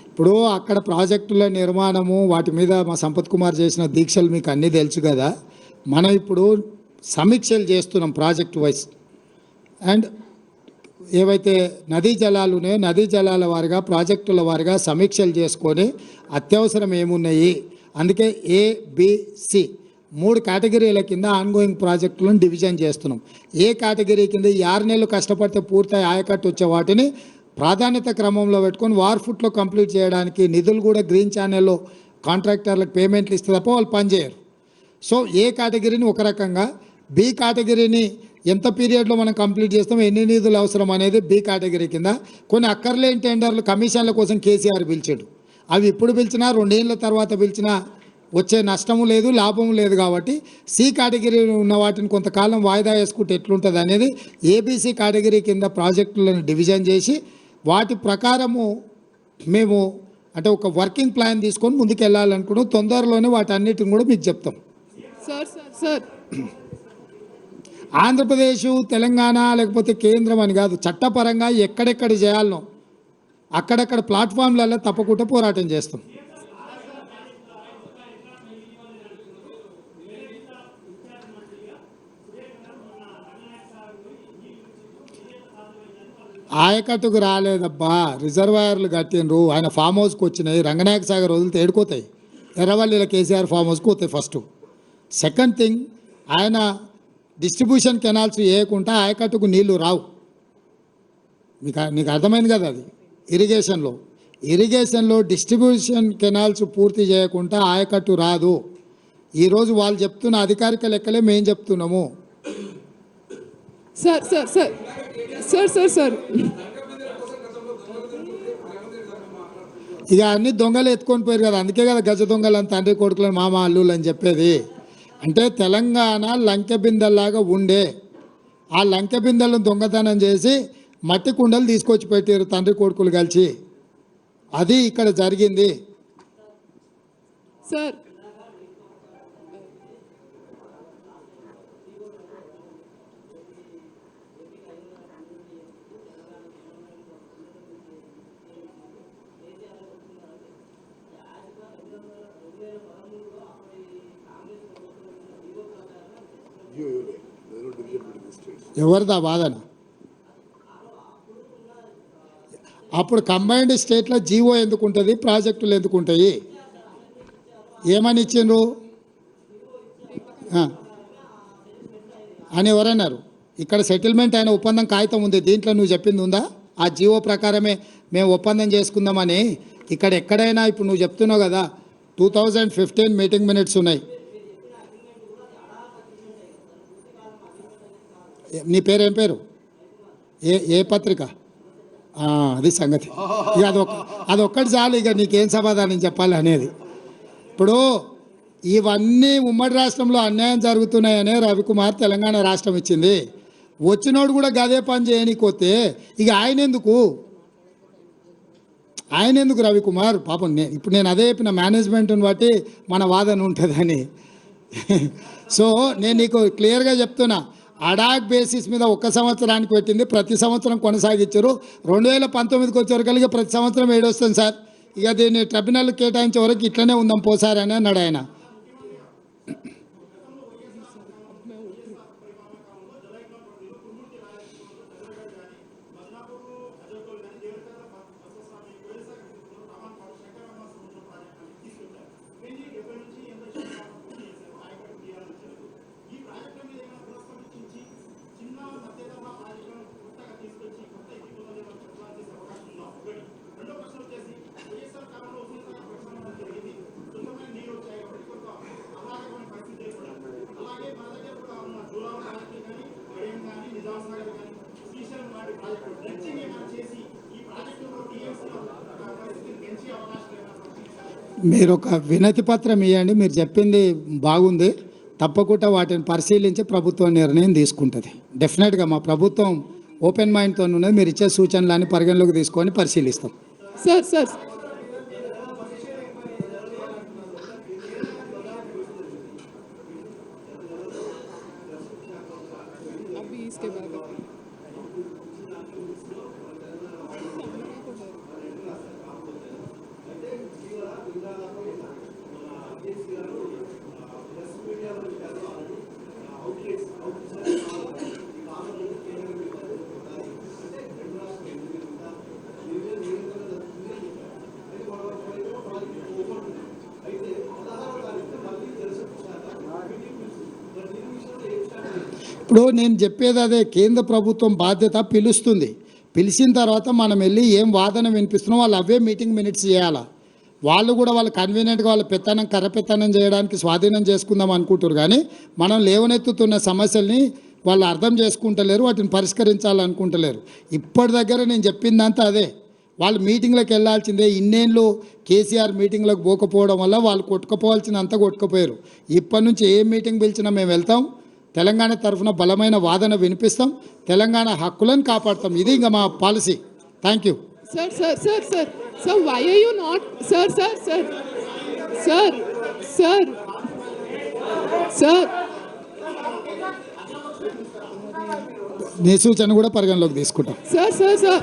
ఇప్పుడు అక్కడ ప్రాజెక్టుల నిర్మాణము వాటి మీద మా సంపత్ కుమార్ చేసిన దీక్షలు మీకు అన్నీ తెలుసు కదా. మనం ఇప్పుడు సమీక్షలు చేస్తున్నాం ప్రాజెక్ట్ వైజ్. అండ్ ఏవైతే నదీ జలాలు ఉన్నాయో నదీ జలాల వారిగా, ప్రాజెక్టుల వారిగా సమీక్షలు చేసుకొని అత్యవసరం ఏమున్నాయి, అందుకే ABC 3 కేటగిరీల కింద ఆన్గోయింగ్ ప్రాజెక్టులను డివిజన్ చేస్తున్నాం. ఏ కేటగిరీ కింద 6 నెలలు కష్టపడితే పూర్తయి ఆయకట్టు వచ్చే వాటిని ప్రాధాన్యత క్రమంలో పెట్టుకొని వార్ఫుట్లో కంప్లీట్ చేయడానికి నిధులు కూడా గ్రీన్ ఛానల్లో కాంట్రాక్టర్లకు పేమెంట్లు ఇస్తే తప్ప వాళ్ళు పనిచేయరు. సో ఏ కేటగిరీని ఒక రకంగా, బి కేటగిరీని ఎంత పీరియడ్లో మనం కంప్లీట్ చేస్తాం, ఎన్ని నిధులు అవసరం అనేది బి కేటగిరీ కింద. కొన్ని అక్కర్లేని టెండర్లు కమిషన్ల కోసం కేసీఆర్ పిలిచాడు. అవి ఇప్పుడు పిలిచినా 2 ఏళ్ళ తర్వాత పిలిచినా వచ్చే నష్టము లేదు, లాభము లేదు. కాబట్టి సి కేటగిరీ ఉన్న వాటిని కొంతకాలం వాయిదా వేసుకుంటే ఎట్లుంటుంది అనేది ABC కేటగిరీ కింద ప్రాజెక్టులను డివిజన్ చేసి వాటి ప్రకారము మేము అంటే ఒక వర్కింగ్ ప్లాన్ తీసుకొని ముందుకు వెళ్ళాలనుకున్నాం. తొందరలోనే వాటన్నిటిని కూడా మీకు చెప్తాం. సార్ ఆంధ్రప్రదేశ్, తెలంగాణ లేకపోతే కేంద్రం అని కాదు, చట్టపరంగా ఎక్కడెక్కడ చేయాలనో అక్కడక్కడ ప్లాట్ఫామ్లలో తప్పకుండా పోరాటం చేస్తాం. ఆయకట్టుకు రాలేదబ్బా, రిజర్వాయర్లు కట్టినరు, ఆయన ఫామ్ హౌస్కి వచ్చినాయి. రంగనాయక సాగర్ వదిలితే ఏడుకోతాయి, ఎర్రవల్లిలో కేసీఆర్ ఫామ్ హౌస్కి పోతాయి ఫస్ట్. సెకండ్ థింగ్, ఆయన డిస్ట్రిబ్యూషన్ కెనాల్స్ వేయకుండా ఆయకట్టుకు నీళ్లు రావు. మీకు అర్థమైంది కదా. అది ఇరిగేషన్లో డిస్ట్రిబ్యూషన్ కెనాల్స్ పూర్తి చేయకుండా ఆయకట్టు రాదు. ఈరోజు వాళ్ళు చెప్తున్న అధికారిక లెక్కలే మేము చెప్తున్నాము. సార్ ఇక అన్ని దొంగలు ఎత్తుకొని పోయారు కదా, అందుకే కదా గజ దొంగలు అని తండ్రి కొడుకులు మామ అల్లుళ్ళు అని చెప్పేది. అంటే తెలంగాణ లంకె బిందెల్లాగా ఉండే ఆ లంకె బిందెలను దొంగతనం చేసి మట్టి కుండలు తీసుకొచ్చి పెట్టారు తండ్రి కొడుకులు కలిసి. అది ఇక్కడ జరిగింది. Sir, ఎవరిదా వాదన? అప్పుడు కంబైన్డ్ స్టేట్లో జీవో ఎందుకు ఉంటుంది, ప్రాజెక్టులు ఎందుకు ఉంటాయి? ఏమని ఇచ్చిండ్రు అని ఎవరన్నారు? ఇక్కడ సెటిల్మెంట్ అయిన ఒప్పందం కాగితం ఉంది, దీంట్లో నువ్వు చెప్పింది ఉందా? ఆ జీవో ప్రకారమే మేము ఒప్పందం చేసుకుందామని. ఇక్కడ ఎక్కడైనా ఇప్పుడు నువ్వు చెప్తున్నావు కదా 2015 మీటింగ్ మినిట్స్ ఉన్నాయి. నీ పేరు ఏం పేరు? ఏ పత్రిక? అది సంగతి. ఇక అదొక్కటి చాలు, ఇక నీకేం సమాధానం చెప్పాలి అనేది. ఇప్పుడు ఇవన్నీ ఉమ్మడి రాష్ట్రంలో అన్యాయం జరుగుతున్నాయనే రవికుమార్ తెలంగాణ రాష్ట్రం ఇచ్చింది. వచ్చినోడు కూడా గదే పని చేయనీకొస్తే ఇక ఆయన ఎందుకు రవికుమార్? పాపం ఇప్పుడు నేను అదే చెప్పిన, మేనేజ్మెంట్ని బట్టి మన వాదన ఉంటుందని. సో నేను నీకు క్లియర్గా చెప్తున్నా, అడాక్ బేసిస్ మీద 1 సంవత్సరానికి పెట్టింది, ప్రతి సంవత్సరం కొనసాగించారు. 2019కి వచ్చే వరకు ప్రతి సంవత్సరం ఏడొస్తుంది సార్, ఇక దీన్ని ట్రిబ్యునల్ కేటాయించే వరకు ఇట్లనే ఉందాం పోసారి అని అన్నాడు ఆయన. మీరు ఒక వినతి పత్రం ఇవ్వండి, మీరు చెప్పింది బాగుంది, తప్పకుండా వాటిని పరిశీలించి ప్రభుత్వం నిర్ణయం తీసుకుంటుంది. డెఫినెట్గా మా ప్రభుత్వం ఓపెన్ మైండ్తో ఉన్నది, మీరు ఇచ్చే సూచనలన్నీ పరిగణలోకి తీసుకొని పరిశీలిస్తాం. sir. अभी इसके बाद ఇప్పుడు నేను చెప్పేది అదే, కేంద్ర ప్రభుత్వం బాధ్యత పిలుస్తుంది, పిలిచిన తర్వాత మనం వెళ్ళి ఏం వాదన వినిపిస్తున్నాం వాళ్ళు అవే మీటింగ్ మినిట్స్ చేయాలా. వాళ్ళు కూడా వాళ్ళ కన్వీనియంట్గా వాళ్ళ పెత్తనం కర్రపెత్తనం చేయడానికి స్వాధీనం చేసుకుందాం అనుకుంటారు, కానీ మనం లేవనెత్తుతున్న సమస్యల్ని వాళ్ళు అర్థం చేసుకుంటలేరు, వాటిని పరిష్కరించాలనుకుంటలేరు. ఇప్పటి దగ్గర నేను చెప్పిందంతా అదే. వాళ్ళు మీటింగ్లకు వెళ్ళాల్సిందే, ఇన్నేళ్ళు కేసీఆర్ మీటింగ్లకు పోకపోవడం వల్ల వాళ్ళు కొట్టుకుపోవాల్సినంత కొట్టుకుపోయారు. ఇప్పటి నుంచి ఏ మీటింగ్ పిలిచినా మేము వెళ్తాం, తెలంగాణ తరఫున బలమైన వాదన వినిపిస్తాం, తెలంగాణ హక్కులను కాపాడుతాం. ఇది ఇంకా మా policy. Thank you. Sir, why are you not, sir? నీ సూచన కూడా పరిగణలోకి తీసుకుంటాం. Sir.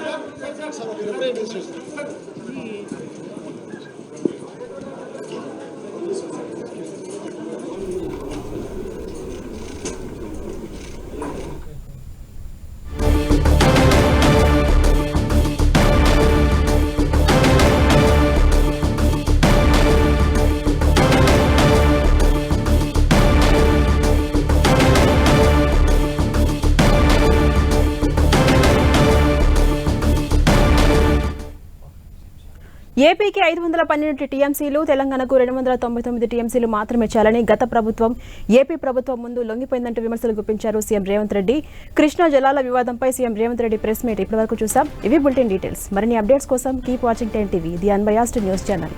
ఏపీకి 512 టీఎంసీలు, తెలంగాణకు 299 టీఎంసీలు మాత్రమే చాలని గత ప్రభుత్వం ఏపీ ప్రభుత్వం ముందు లొంగిపోయిందంటూ విమర్శలు గుప్పించారు సీఎం రేవంత్ రెడ్డి. కృష్ణా జలాల వివాదంపై CM Revanth Reddy press meet ఇప్పటివరకు చూసాం. ఇవి బులెటిన్ డీటెయిల్స్. మరిన్ని అప్డేట్స్ కోసం keep watching 10 TV, the unbiased news channel.